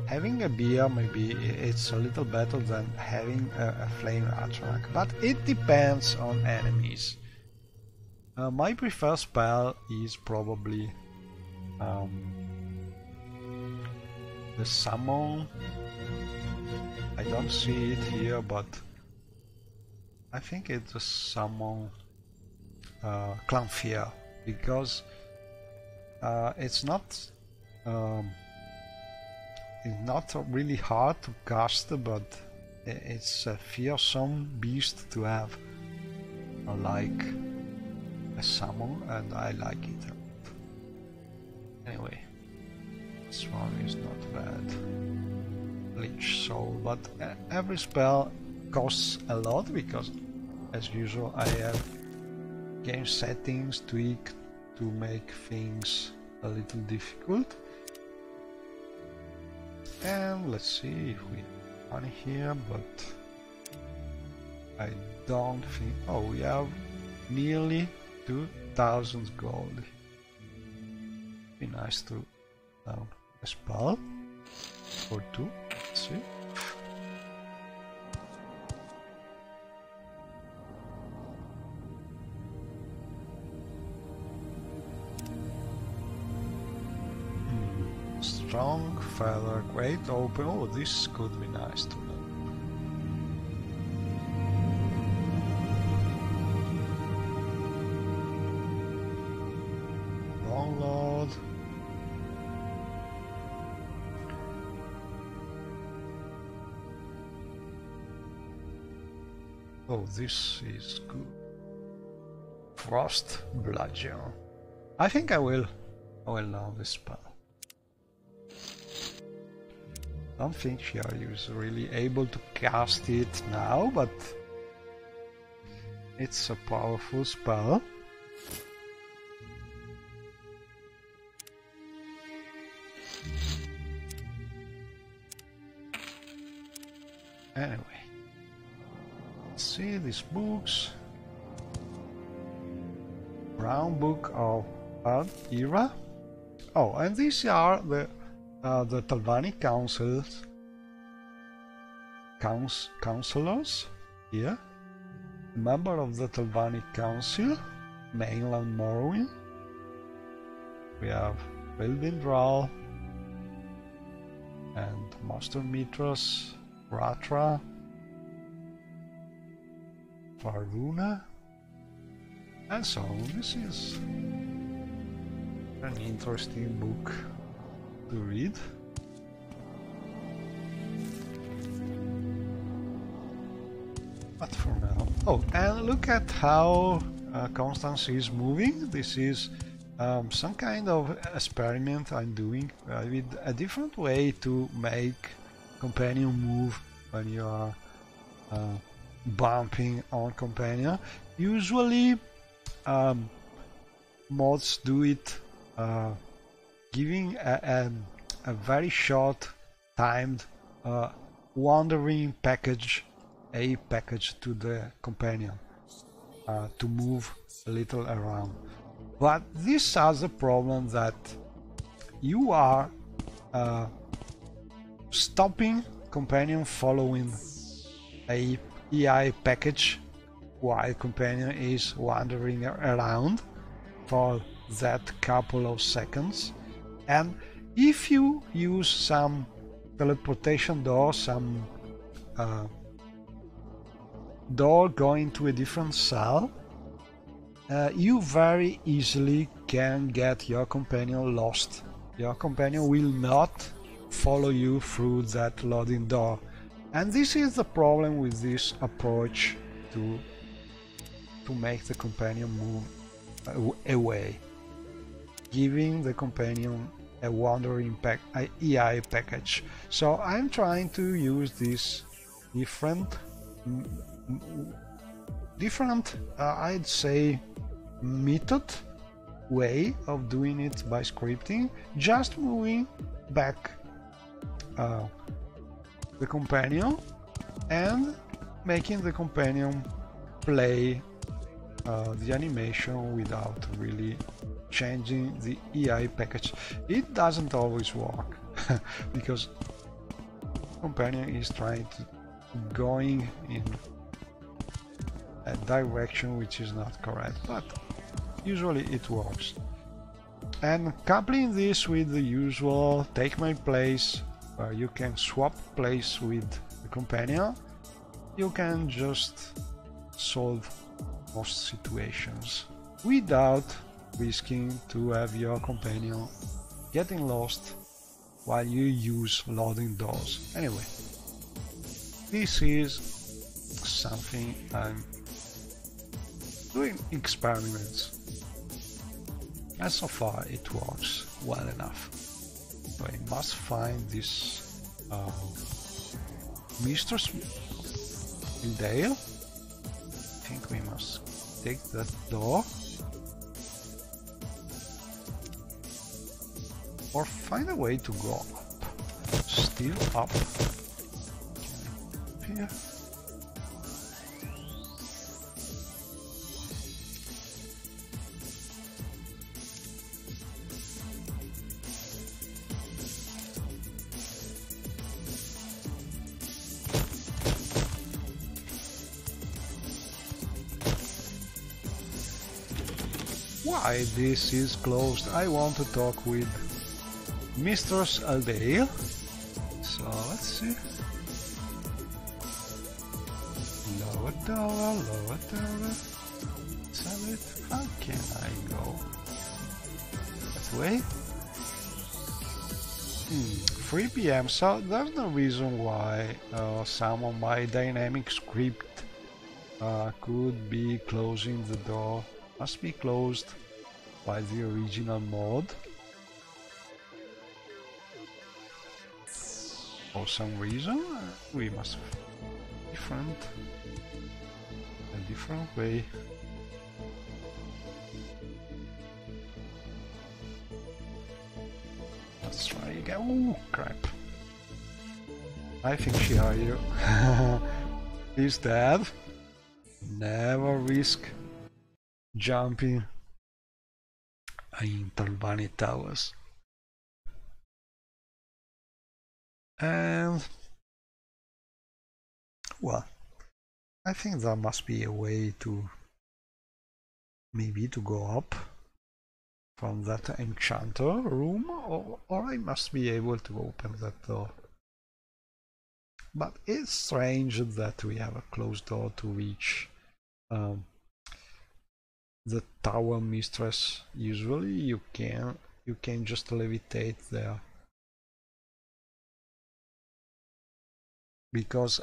S1: Having a beer, maybe it's a little better than having a flame atronach, but it depends on enemies. My preferred spell is probably the summon. I don't see it here, but I think it's a summon Clanfear, because it's not really hard to cast, but it's a fearsome beast to have, like a summon, and I like it. Anyway, this one is not bad. Leech Soul, but every spell costs a lot, because as usual I have game settings tweaked to make things a little difficult. And let's see if we have money here, but I don't think. Oh, we have nearly 2,000 gold. Be nice to down a spell or two. Let's see. Strong feather, great open. Oh, this could be nice to know. Long load. Oh, this is good. Frost Bludgeon. I think I will know this spell. I don't think Shiaryu is really able to cast it now, but it's a powerful spell. Anyway, let's see these books. Brown Book of Art Era. Oh, and these are the Talvani counselors here. A member of the Talvani Council mainland Morrowind. We have Vilvindral and Master Mitras, Ratra, Varuna, and so on. This is an interesting book to read. But for now... Oh, and look at how Constance is moving. This is some kind of experiment I'm doing with a different way to make companion move when you are bumping on companion. Usually mods do it giving a very short timed wandering package, a package to the companion to move a little around. But this has the problem that you are stopping companion following a EI package while companion is wandering around for that couple of seconds. And if you use some teleportation door, some door going to a different cell, you very easily can get your companion lost. Your companion will not follow you through that loading door. And this is the problem with this approach to make the companion move away, giving the companion a wandering EI package. So I'm trying to use this different I'd say method way of doing it by scripting, just moving back the companion and making the companion play the animation without really changing the EI package. It doesn't always work because companion is trying to going in a direction which is not correct, but usually it works. And coupling this with the usual take my place, where you can swap place with the companion, you can just solve most situations without risking to have your companion getting lost while you use loading doors. Anyway, this is something I'm doing experiments, and so far it works well enough. So I must find this mistress in Dale. I think we must take that door or find a way to go up. Still up. Here. Why this is closed? I want to talk with Mistress Aldale. So let's see. Lower tower, lower tower. Sell it. How can I go? That way? 3 PM, so there's no reason why some of my dynamic script could be closing the door. Must be closed by the original mod. For some reason we must a different way. Let's try again. Oh crap! I think she heard you. He's dead. Never risk jumping in Talbani Towers. And well, I think there must be a way to maybe to go up from that enchanter room, or I must be able to open that door. But it's strange that we have a closed door to reach the tower mistress. Usually you can just levitate there, because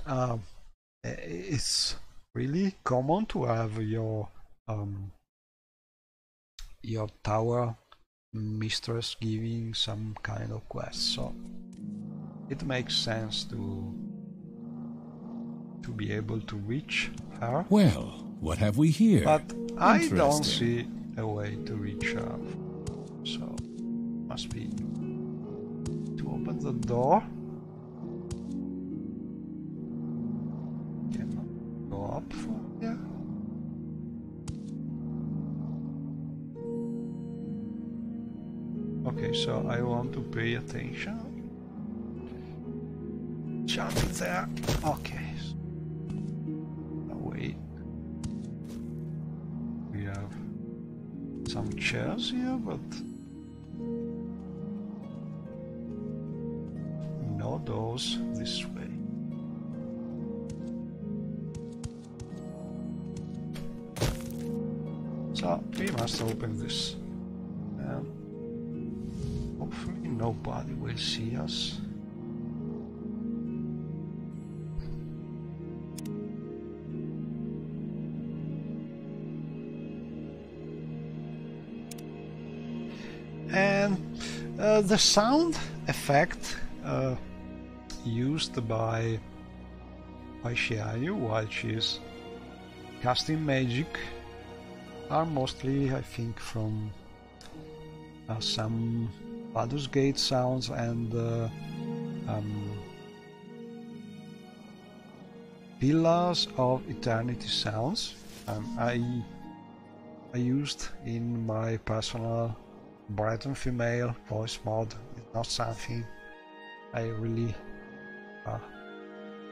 S1: it's really common to have your tower mistress giving some kind of quest, so it makes sense to be able to reach her.
S5: Well, what have we here?
S1: But I don't see a way to reach her, so must be to open the door. Cannot go up from here. Okay, so I want to pay attention. Jump there. Okay. Wait. We have some chairs here, but no doors this way. So we must open this. Hopefully nobody will see us. And the sound effect used by Shiayu while she's casting magic are mostly, I think, from some Baldur's Gate sounds and Pillars of Eternity sounds. I used in my personal Brighton female voice mod. It's not something I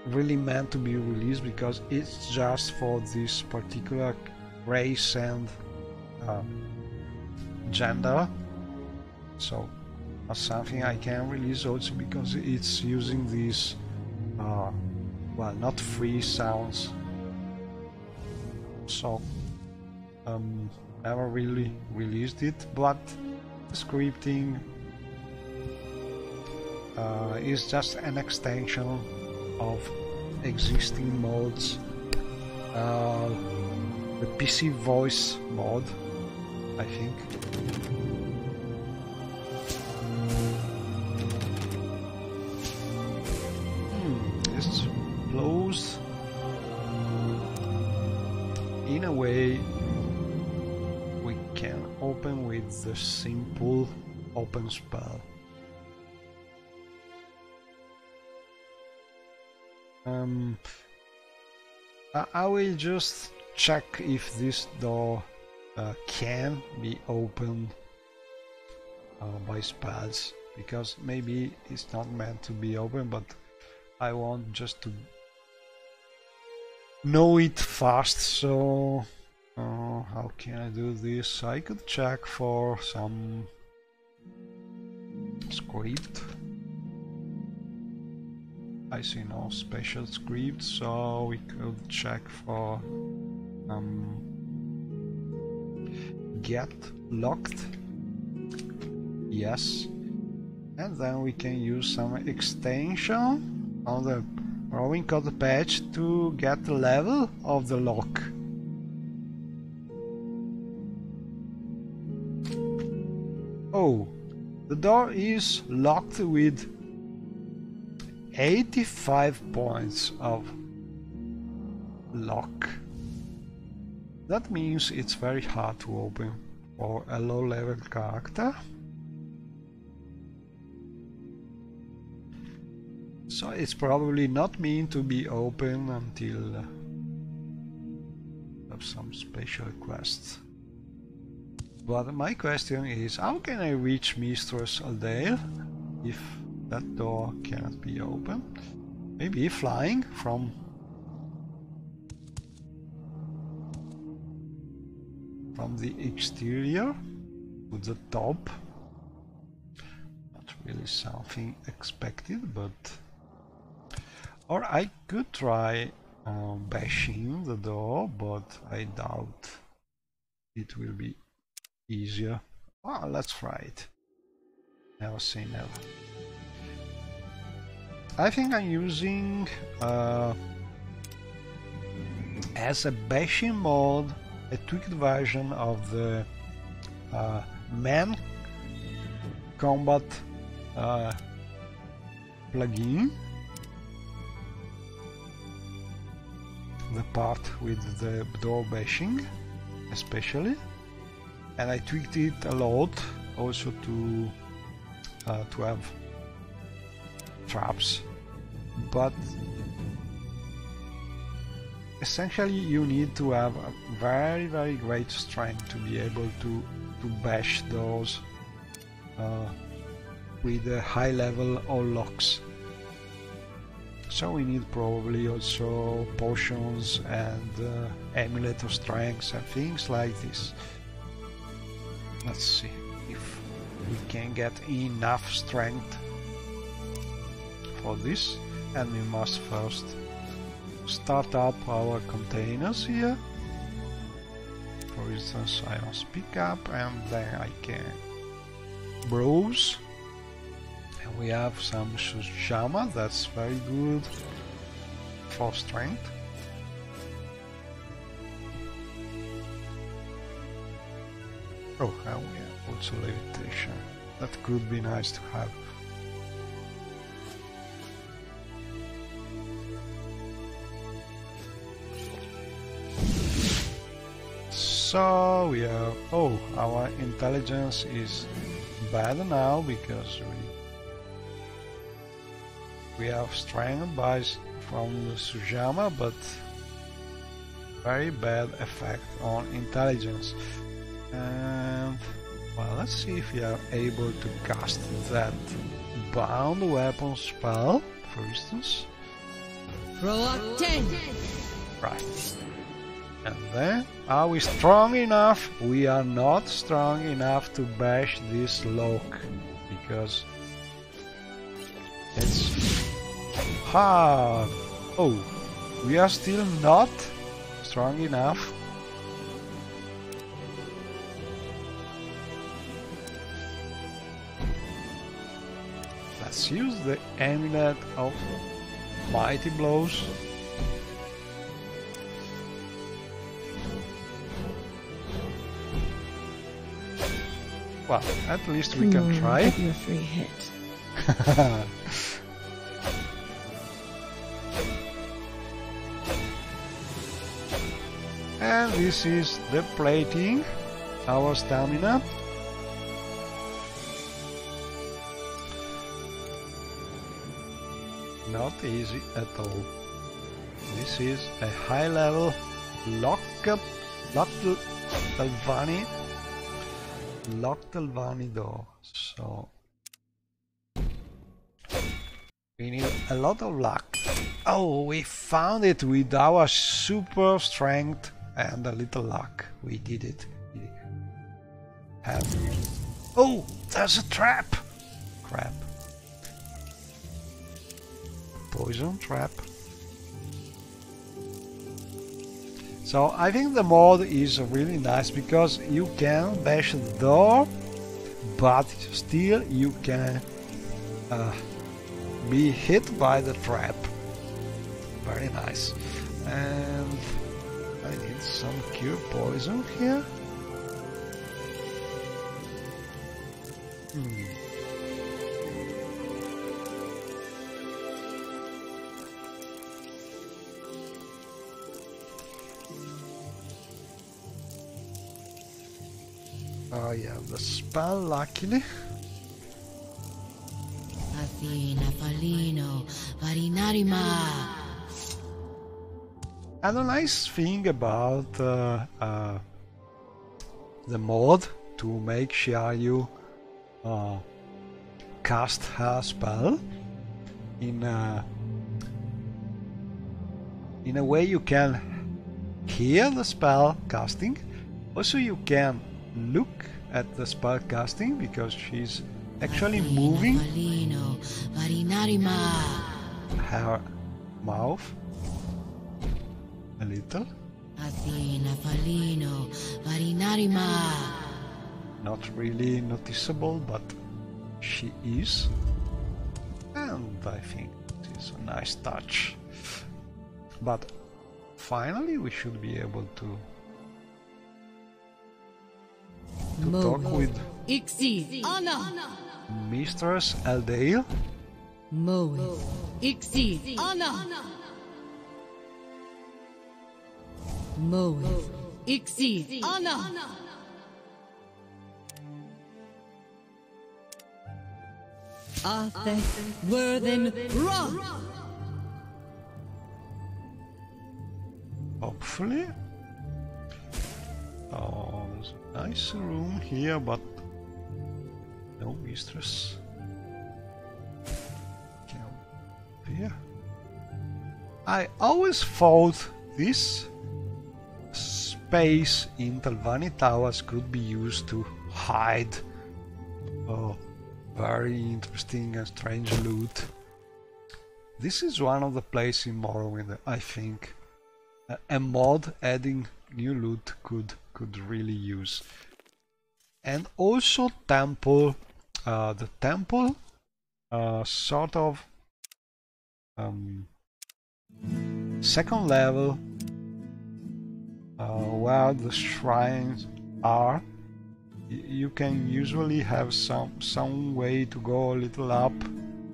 S1: really meant to be released, because it's just for this particular race and gender. So that's something I can release also because it's using these well, not free sounds. So never really released it, but scripting is just an extension of existing modes. The PC voice mod, I think. This flows in a way we can open with the simple open spell. I will just check if this door can be opened by spells, because maybe it's not meant to be open, but I want just to know it fast. So how can I do this? I could check for some script. I see no special script, so we could check for get locked. Yes, and then we can use some extension on the Morrowind code patch to get the level of the lock. Oh, the door is locked with 85 points of lock. That means it's very hard to open for a low level character. So it's probably not meant to be open until have some special quests. But my question is, how can I reach Mistress Aldair if that door cannot be opened? Maybe flying from from the exterior to the top. Not really something expected, but... Or I could try bashing the door, but I doubt it will be easier. Oh, let's try it. Never say never. I think I'm using as a bashing mode a tweaked version of the man combat plugin, the part with the door bashing especially, and I tweaked it a lot also to have traps, but essentially you need to have a very great strength to be able to bash those with a high level all locks. So we need probably also potions and amulet of strength and things like this. Let's see if we can get enough strength for this, and we must first start up our containers here. For instance, I must pick up and then I can browse. And we have some Sujama, that's very good for strength. Oh, and we have also levitation. That could be nice to have. So we have, oh, our intelligence is bad now because we have strength from the Sujama, but very bad effect on intelligence. And well, let's see if we are able to cast that bound weapon spell, for instance.
S2: Throw up 10.
S1: Right. And then, are we strong enough? We are not strong enough to bash this lock, because it's hard. Oh, we are still not strong enough. Let's use the amulet of mighty blows. Well, at least we can try.
S2: Give you a free hit.
S1: And this is the plating, our stamina. Not easy at all. This is a high level locked Telvanni door, so we need a lot of luck. Oh, we found it with our super strength and a little luck. We did it. Oh, there's a trap! Crap. Poison trap. So I think the mod is really nice because you can bash the door, but still you can be hit by the trap. Very nice. And I need some cure poison here. Oh yeah, the spell, luckily. And a nice thing about the mod to make sure you cast her spell in a way you can hear the spell casting, Also, you can look at the spellcasting because she's actually moving her mouth a little. Not really noticeable, but she is. And I think it is a nice touch. But finally we should be able to talk with Mistress Aldale. Hopefully. Oh, there's a nice room here, but no mistress. Can't be. I always thought this space in Telvanni Towers could be used to hide very interesting and strange loot. This is one of the places in Morrowind I think a mod adding new loot could really use. And also temple, the temple sort of second level where the shrines are. You can usually have some way to go a little up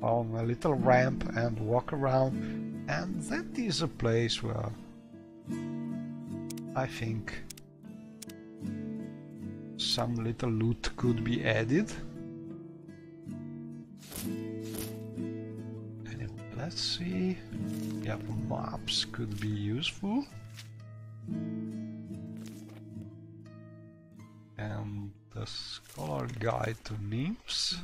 S1: on a little ramp and walk around, and that is a place where I think some little loot could be added. Anyway, let's see. Yeah, maps could be useful. And the Scholar Guide to Nymphs.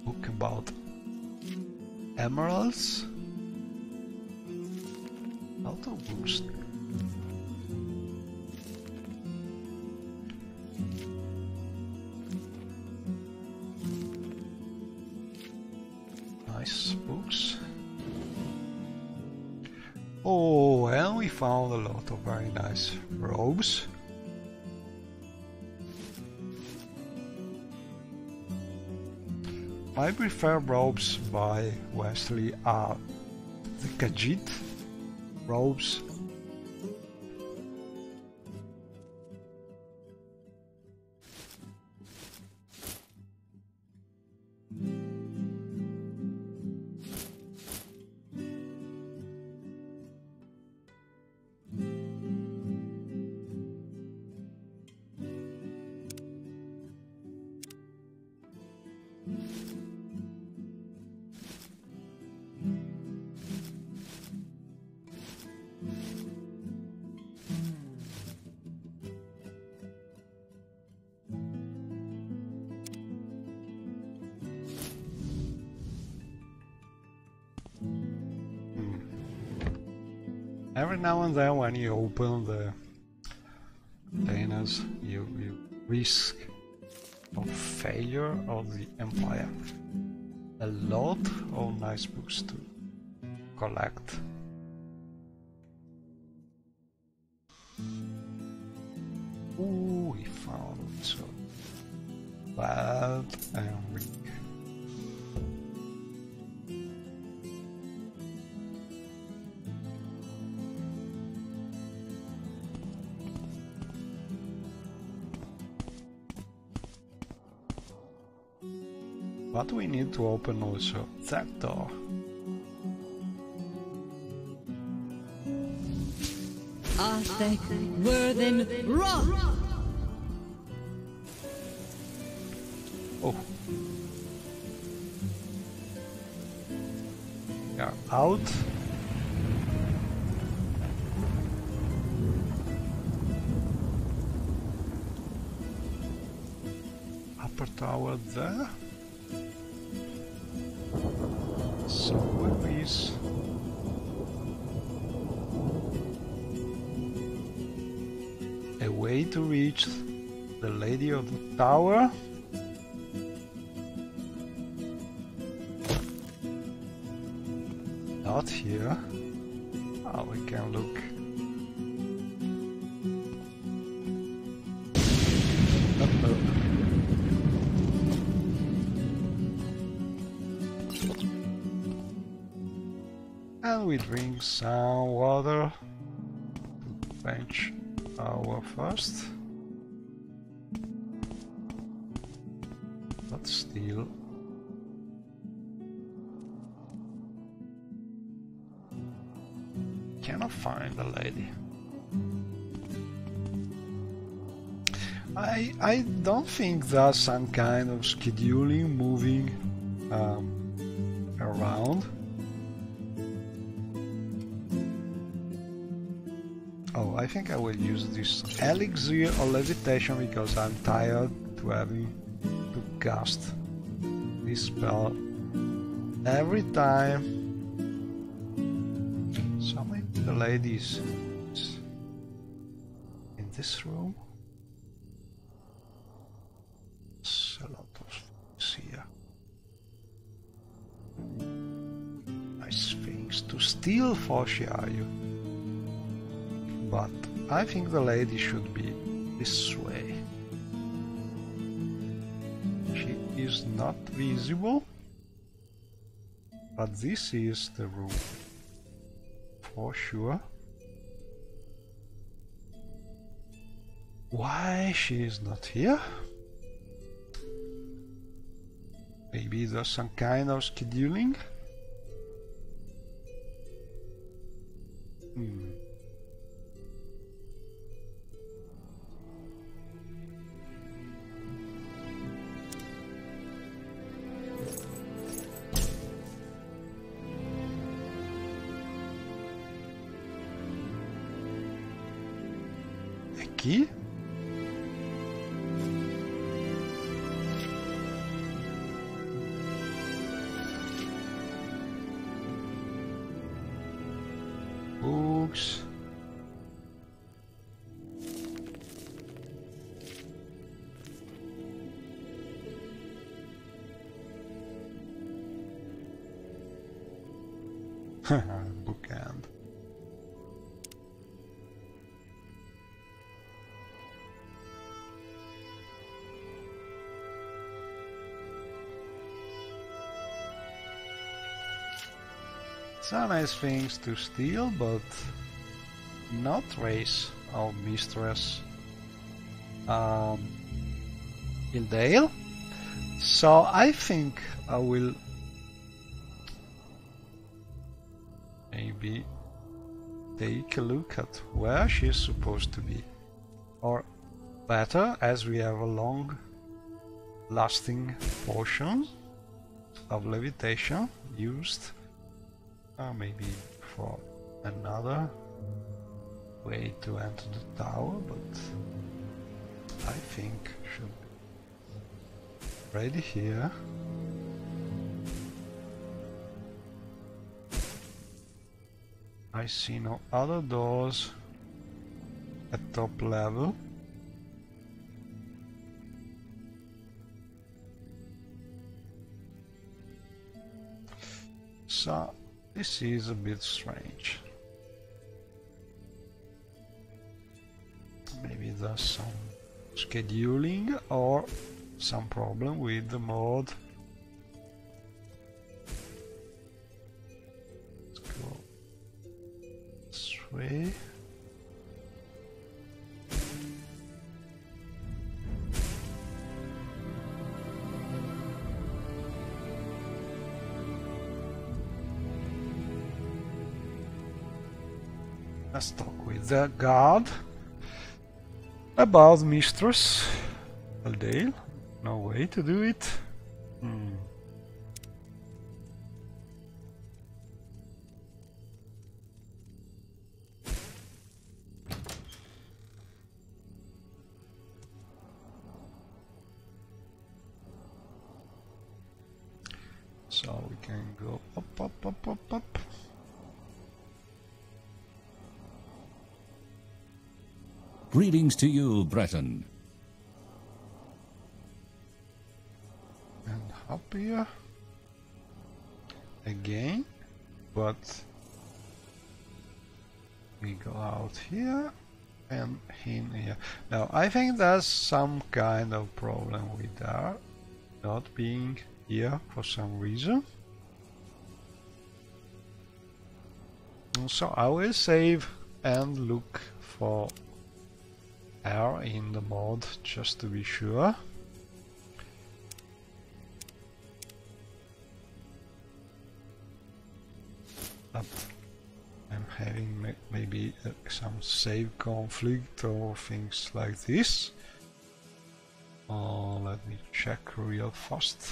S1: Book about emeralds. Auto boost. Nice books. Oh, and we found a lot of very nice robes. My preferred robes by Wesley are the Khajiit robes. Every now and then when you open the containers, you risk of failure of the Empire. A lot of nice books to collect. Ooh, we found so bad and weak. But we need to open also that door. Oh. We are out. Upper tower there. So where is to reach the Lady of the Tower. Not here. Oh, we can look. Uh-oh. And we drink some water to quench our thirst. But still. Cannot find the lady. I don't think there's some kind of scheduling moving around. Oh, I think I will use this elixir or levitation because I'm tired to having to cast this spell every time. So maybe the ladies in this room. It's a lot of things here. Nice things to steal for you. But I think the lady should be this way. She is not visible, but this is the room for sure. Why she is not here? Maybe there's some kind of scheduling? Aqui? Books. Bookend. Some nice things to steal, but not race our mistress in Dale. So I think I will maybe take a look at where she's supposed to be. Or better, as we have a long lasting potion of levitation used. Maybe for another way to enter the tower, but I think should be ready here. I see no other doors at top level. So this is a bit strange. Maybe there's some scheduling or some problem with the mod. Let's go this way. Let's talk with the guard about Mistress Aldale. No way to do it. So we can go up, up, up, up, up.
S5: Greetings to you, Breton.
S1: And up here again, but we go out here and in here. Now I think there's some kind of problem with that not being here for some reason. And so I will save and look for error in the mod just to be sure. I'm having maybe some save conflict or things like this. Let me check real fast.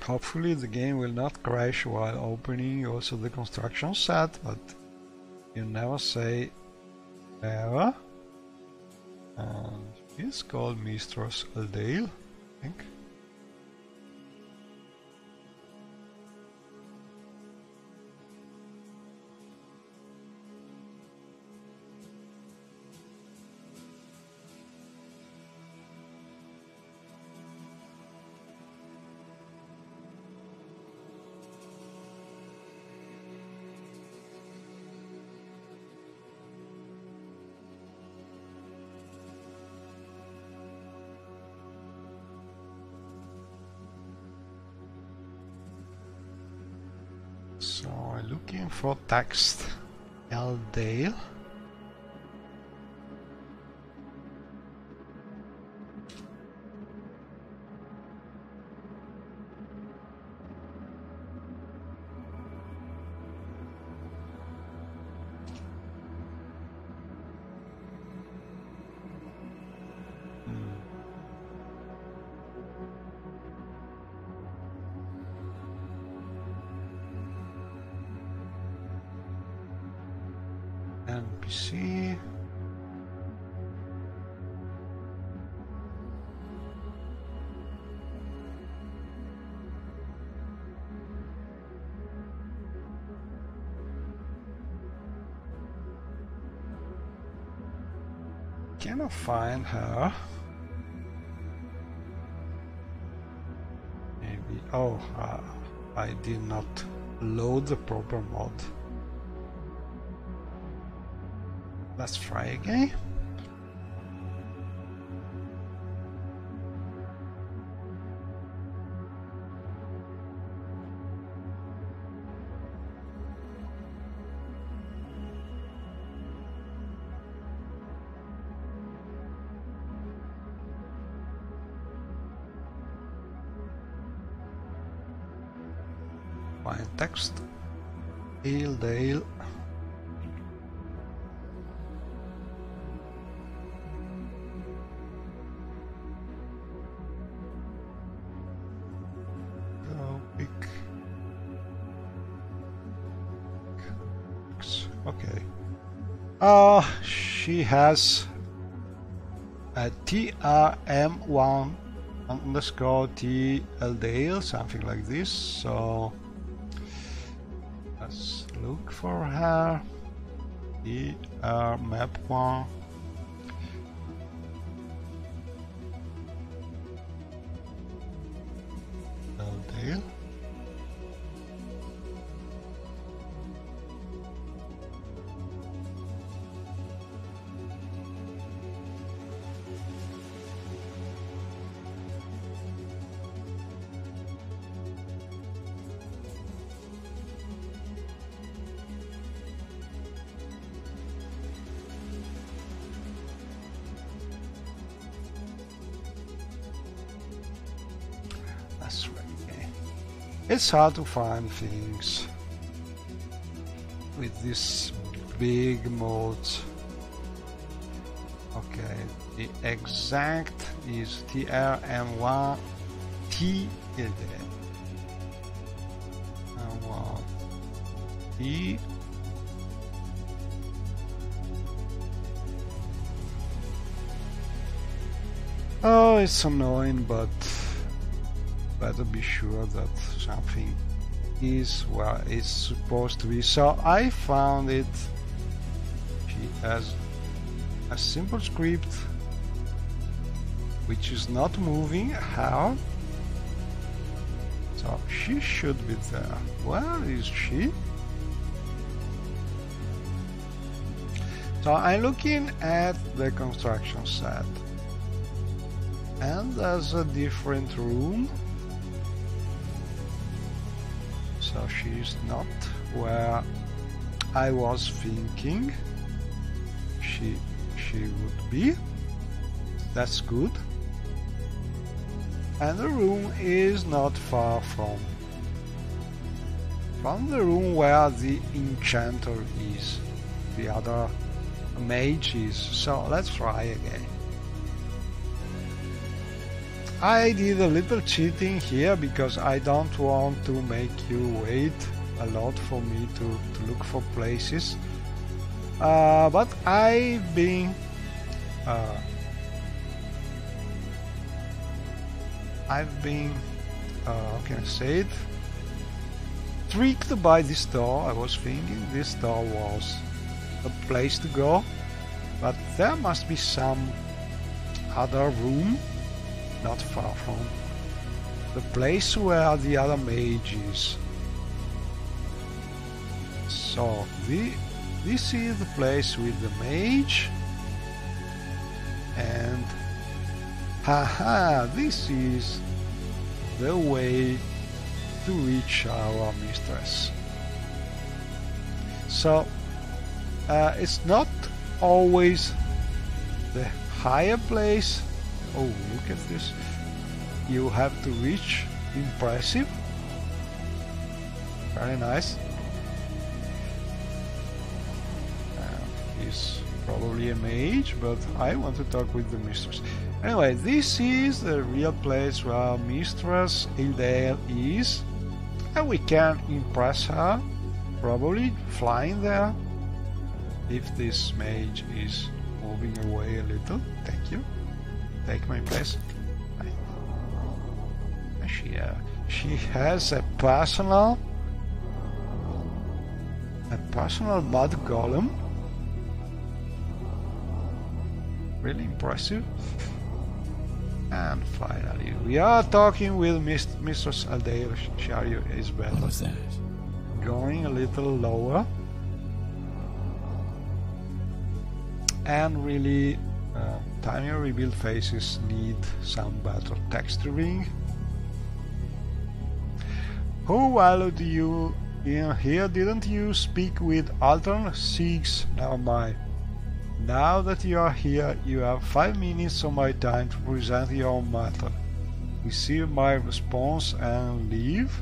S1: Hopefully the game will not crash while opening also the construction set, but you never say error. And it's called Mistress Aldale, I think. So I'm looking for text Aldale. NPC. Cannot find her. Maybe. Oh, I did not load the proper mod. Let's try again. Find text. Aldale. Okay. She has a TRM1 underscore T Aldale, something like this. So let's look for her. TR map 1. Aldale. That's right. It's hard to find things with this big mode. Okay, the exact is TRM1 T M1 T. Oh, it's annoying, but better be sure that something is where it's supposed to be. So I found it. She has a simple script which is not moving. How? So she should be there. Where is she? So I'm looking at the construction set, and there's a different room. So she's not where I was thinking she would be. That's good. And the room is not far from the room where the enchanter is, the other mage is. So let's try again. I did a little cheating here because I don't want to make you wait a lot for me to look for places, but I've been how can I say it, tricked by this door. I was thinking this door was a place to go, but there must be some other room not far from the place where the other mage is. So this is the place with the mage, and haha, this is the way to reach our mistress. So it's not always the higher place. Oh, look at this. You have to reach. Impressive. Very nice. He's probably a mage, but I want to talk with the mistress. Anyway, this is the real place where Mistress Ildale is, and we can impress her, probably flying there, if this mage is moving away a little. Thank you. Take my place. She has a personal mud golem. Really impressive. And finally, we are talking with Mistress Ildale. Shario is better.
S5: What was that?
S1: Going a little lower. And really, tiny rebuild faces need some better texturing. Oh, while do you in here? Didn't you speak with Altern? 6. Never mind. Now that you are here, you have 5 minutes of my time to present your matter. Receive my response and leave,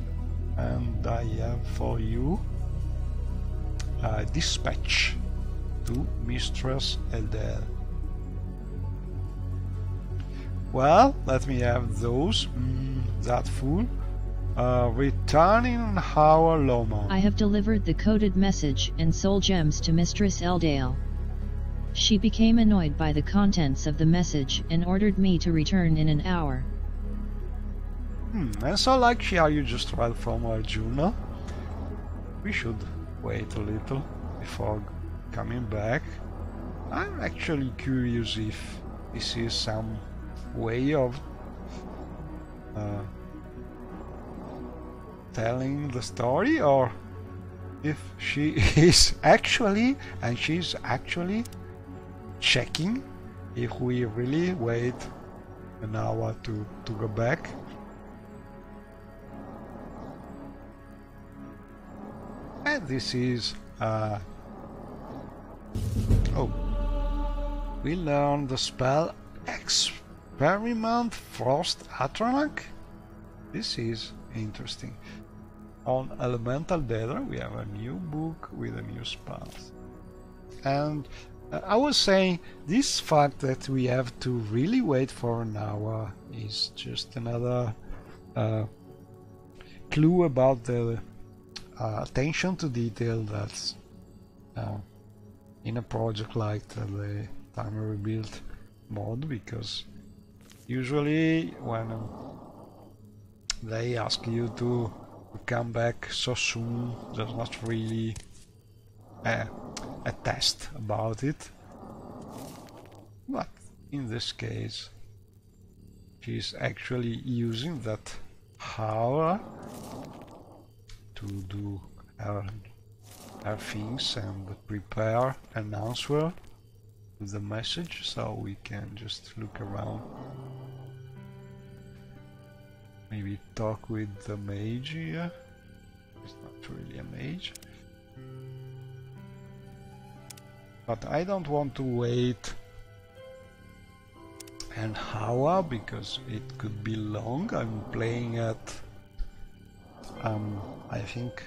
S1: and I have for you a dispatch to Mistress Ildale. Well, let me have those. That fool. Return in an hour, Loma.
S3: I have delivered the coded message and soul gems to Mistress Ildale. She became annoyed by the contents of the message and ordered me to return in an hour.
S1: And so, like Shiaryu just read from our journal, we should wait a little before coming back. I'm actually curious if this is some way of telling the story, or if she is actually, and she's actually checking if we really wait an hour to go back. And this is we learned the spell Experiment Frost Atronach. This is interesting. On Elemental Data we have a new book with a new spell. And I was saying, this fact that we have to really wait for an hour is just another clue about the attention to detail that's in a project like the Time Rebuild mod, because usually when they ask you to to come back so soon. There's not really a test about it. But in this case, she's actually using that hour to do her things and prepare an answer to the message, so we can just look around. Maybe talk with the mage here. It's not really a mage. But I don't want to wait an hour because it could be long. I'm playing at I think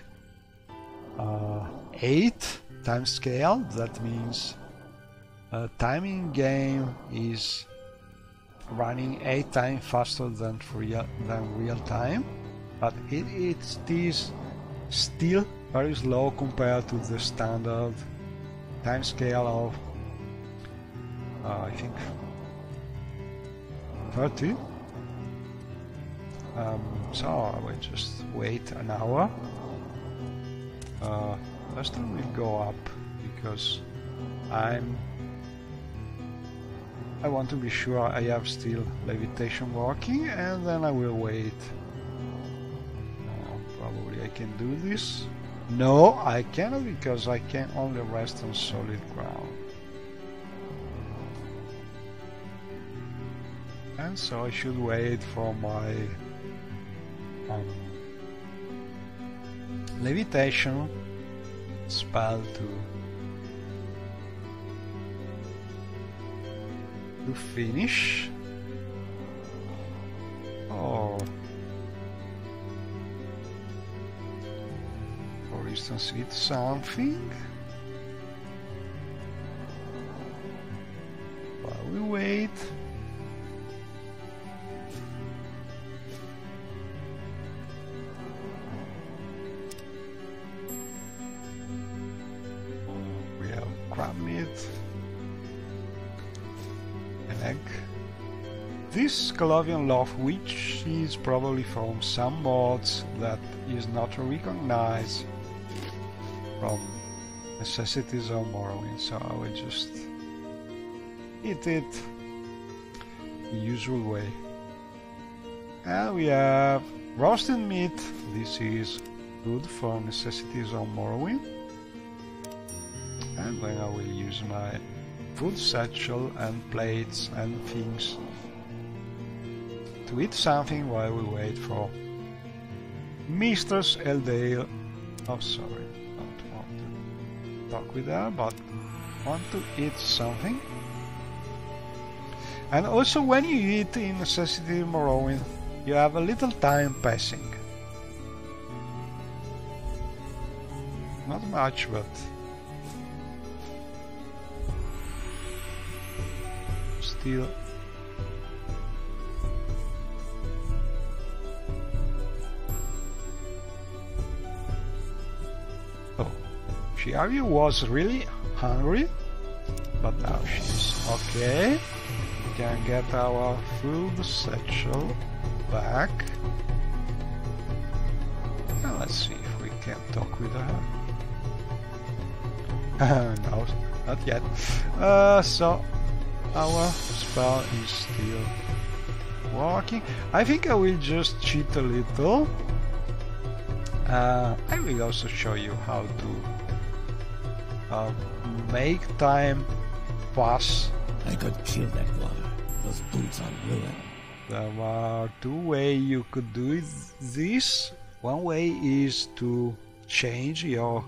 S1: 8 time scale. That means timing game is running 8 times faster than real time, but it is still very slow compared to the standard time scale of I think 30. So I will just wait an hour. First I will go up because I want to be sure I have still levitation working, and then I will wait. Probably I can do this. No, I cannot because I can only rest on solid ground. And so I should wait for my levitation spell to finish. Or for instance eat something while we wait. We have crab meat, an egg. This Colovian loaf, which is probably from some mods that is not recognized from Necessities of Morrowind, so I will just eat it the usual way. And we have roasted meat. This is good for Necessities of Morrowind. And then I will use my food satchel and plates and things to eat something while we wait for Mistress Eldale. Oh, sorry, don't want to talk with her, but want to eat something. And also, when you eat in Necessity Morrowind, you have a little time passing. Not much, but still. Shiari was really hungry, but now she's okay. We can get our food satchel back. And let's see if we can talk with her. No, not yet. So our spell is still working. I think I will just cheat a little. I will also show you how to make time pass.
S4: I could kill that one. Those boots are ruined.
S1: There are two ways you could do this. One way is to change your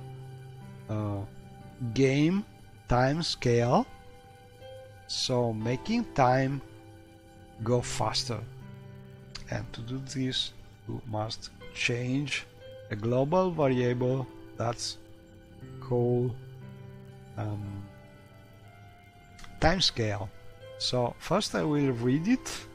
S1: game time scale, so making time go faster. And to do this, you must change a global variable that's called time scale. So first I will read it.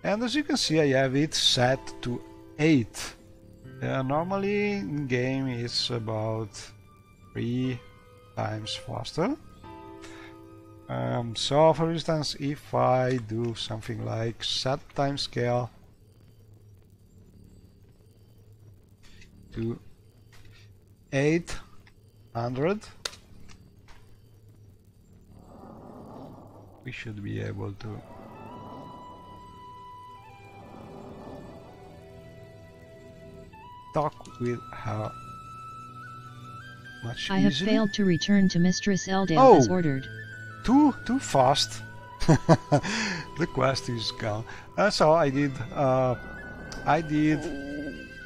S1: And as you can see, I have it set to 8. Normally in game it's about 3 times faster. So for instance, if I do something like set timescale to 800, we should be able to talk with her much
S3: I have
S1: easily.
S3: failed to return to Mistress Eldale as ordered.
S1: Too fast. The quest is gone. So I did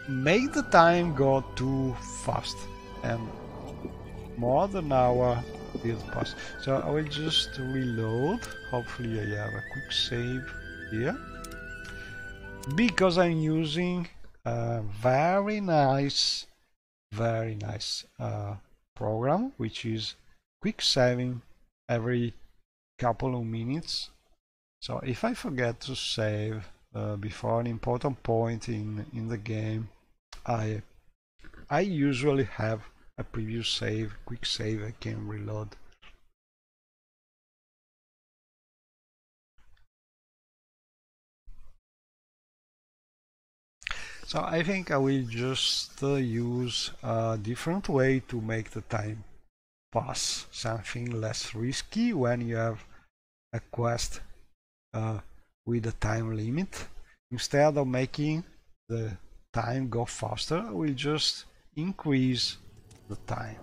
S1: make the time go too fast, and more than an hour did pass. So I will just reload. Hopefully I have a quick save here, because I'm using a very nice program which is quick saving every couple of minutes. So if I forget to save before an important point in the game, I usually have a previous save, quick save I can reload. So I think I will just use a different way to make the time pass, something less risky when you have a quest with a time limit. Instead of making the time go faster, I will just increase the time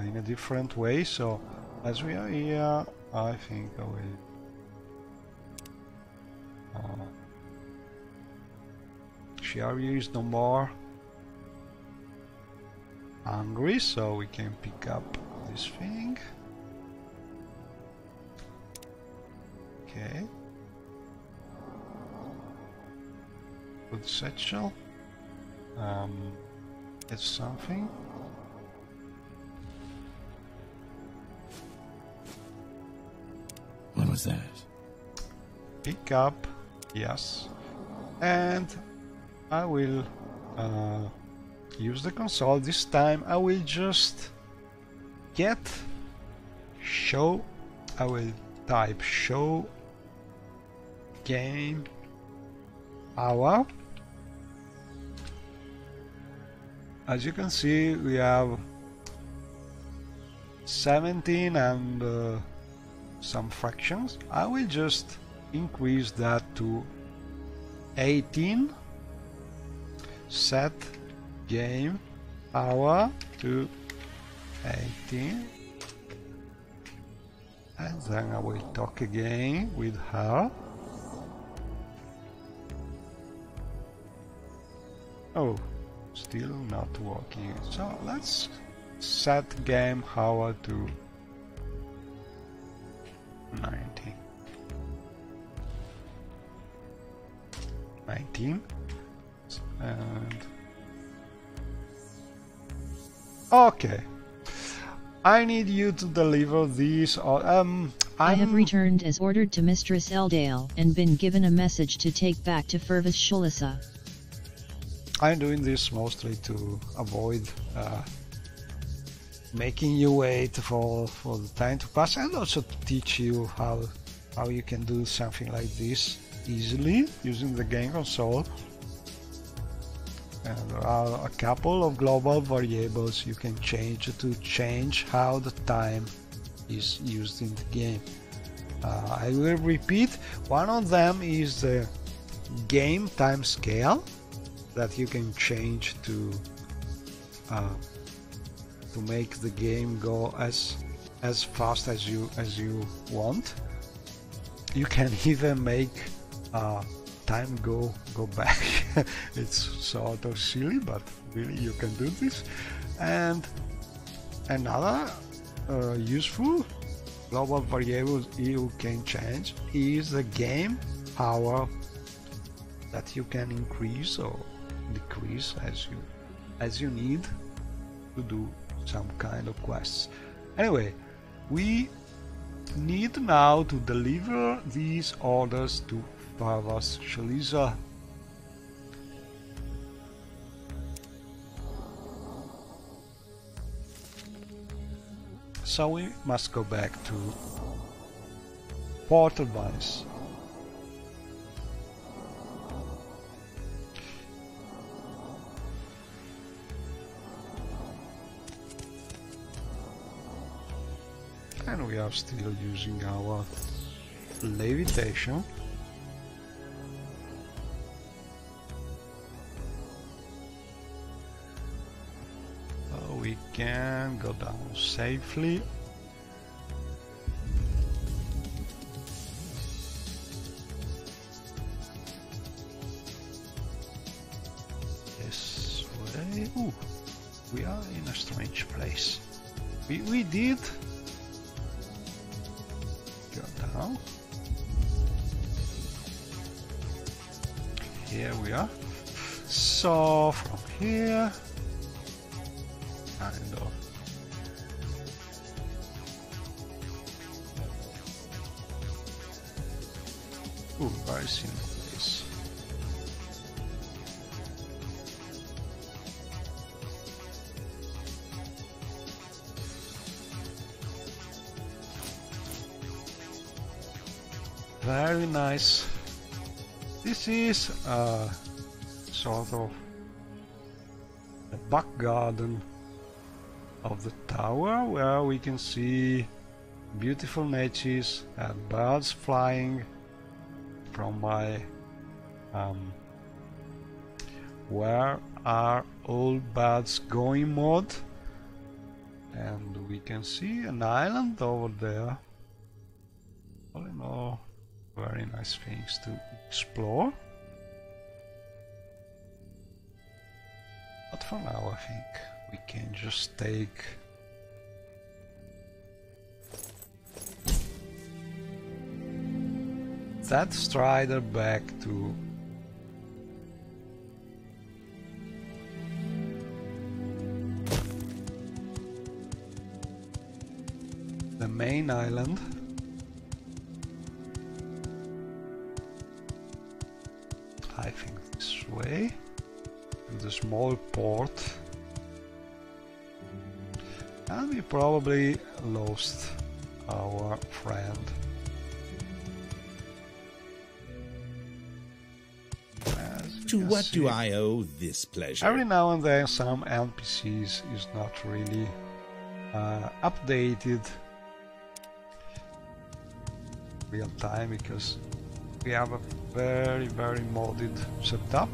S1: in a different way. So as we are here, I think I will Shiari is no more hungry, so we can pick up this thing. Okay. Good satchel. It's something.
S5: What was that?
S1: Pick up, yes. And I will use the console. This time I will just get show. I will type show game hour. As you can see, we have 17 and some fractions. I will just increase that to 18. Set game hour to 18, and then I will talk again with her. Oh, still not working. So let's set game hour to 19. 19. And okay, I need you to deliver these.
S3: I have returned as ordered to Mistress Eldale and been given a message to take back to Fervus Shulissa.
S1: I'm doing this mostly to avoid making you wait for the time to pass, and also to teach you how you can do something like this easily using the game console. And there are a couple of global variables you can change to change how the time is used in the game. I will repeat, one of them is the game time scale that you can change to make the game go as fast as you want. You can even make time go back. It's sort of silly, but really you can do this. And another useful global variable you can change is the game hour, that you can increase or decrease as you need to do some kind of quests. Anyway, we need now to deliver these orders to Fervus Shulissa. So we must go back to portal bunnies. And we are still using our levitation. So we can go down safely. This way. Ooh, we are in a strange place. We did go down. Here we are. So from here, kind of. Ooh, very simple place. Very nice. This is sort of the back garden of the tower, where we can see beautiful niches and birds flying from my where are all birds going mode, and we can see an island over there. All in all, very nice things to explore. But for now, I think we can just take that strider back to the main island. I think this way, to the small port. And we probably lost our friend.
S6: To what do I owe this pleasure?
S1: Every now and then some NPCs is not really updated real time, because we have a very modded setup.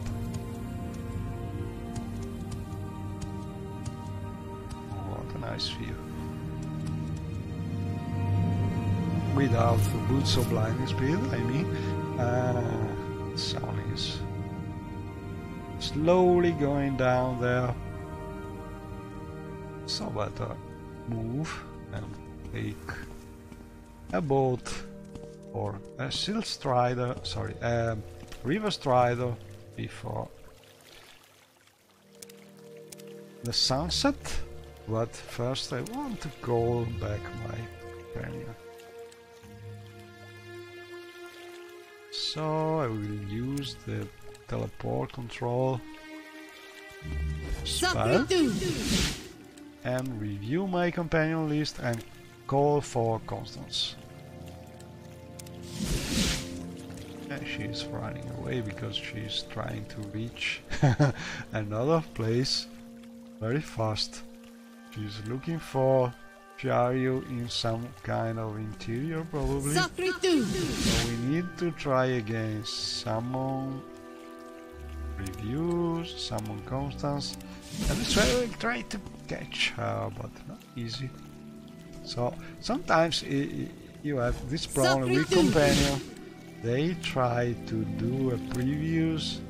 S1: What a nice view. Without the boots of blinding speed, I mean. The sun is slowly going down there. So better move and take a boat or a Silt Strider, sorry, a River Strider before the sunset. But first I want to call back my companion. So I will use the teleport control spell and review my companion list and call for Constance. And she's running away because she's trying to reach another place very fast. She's looking for Chario in some kind of interior, probably. So we need to try again. Summon, reviews, summon Constance, and we'll try to catch her, but not easy. So sometimes you have this problem with companion. They try to do a previous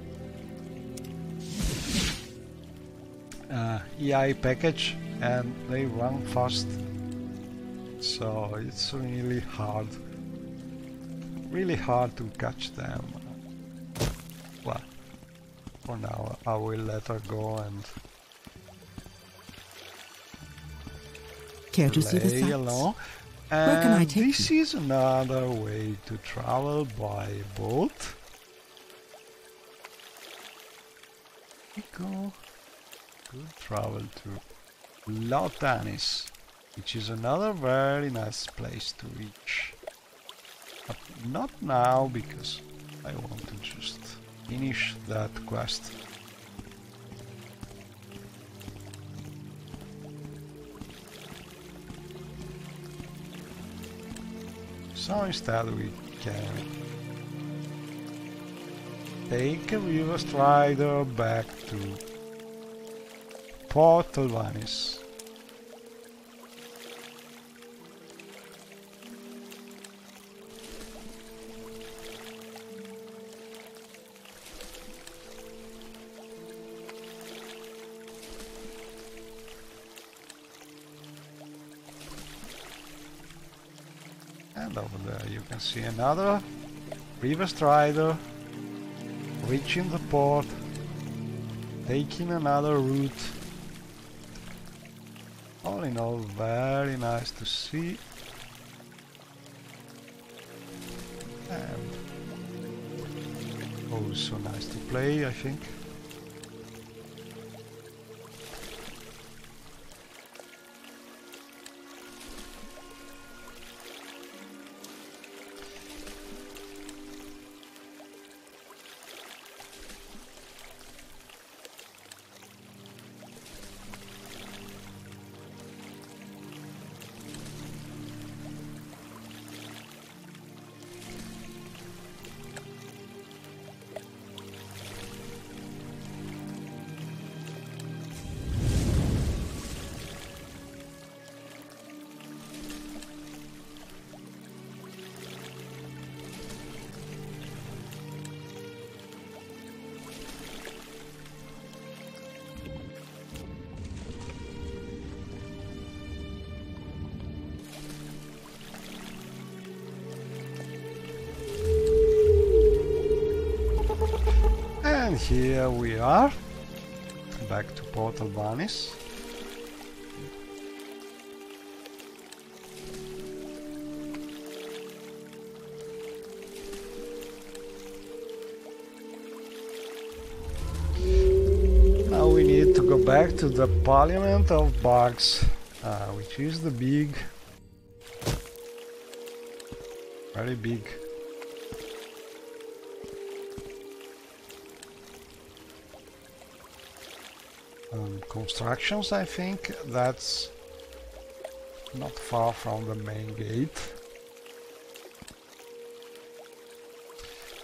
S1: EI package and they run fast, so it's really hard to catch them. Well, for now I will let her go and
S2: Care to see the sights?
S1: along.
S2: Where can I take
S1: this is another way to travel by boat. We go. Good travel to Lautanis, which is another very nice place to reach. But not now, because I want to just finish that quest. So instead we can take a river strider back to Port Alvanis. And over there you can see another river strider reaching the port, taking another route. All in all, very nice to see. And also nice to play, I think. And here we are, back to Port Alvanis. Now we need to go back to the Parliament of Bugs, which is the big, very big constructions. I think that's not far from the main gate.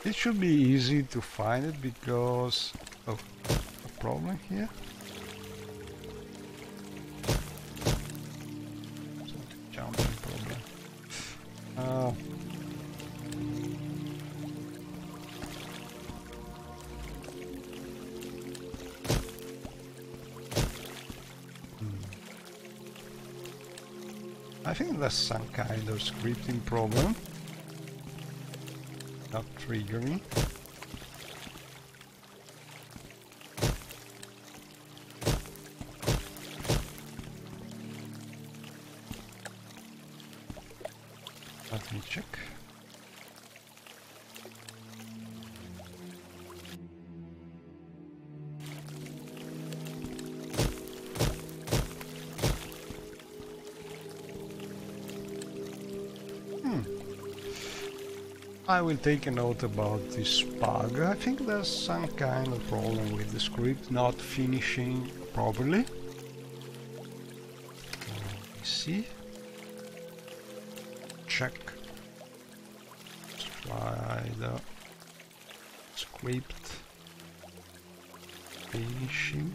S1: It should be easy to find it because of a problem here. Jumping problem. I think there's some kind of scripting problem, not triggering. Let me check. I will take a note about this bug. I think there's some kind of problem with the script not finishing properly. Let me see. Check. Let's try the script finishing.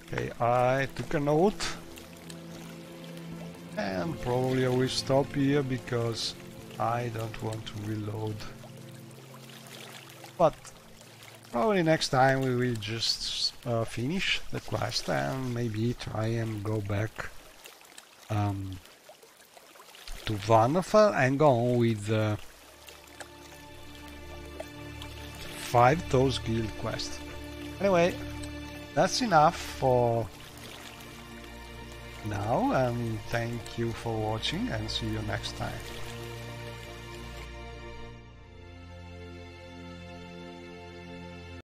S1: Okay, I took a note. And probably I will stop here because I don't want to reload. But probably next time we will just finish the quest and maybe try and go back to Wonderful and go on with the 5 Toes Guild quest. Anyway, that's enough for now, and thank you for watching and see you next time.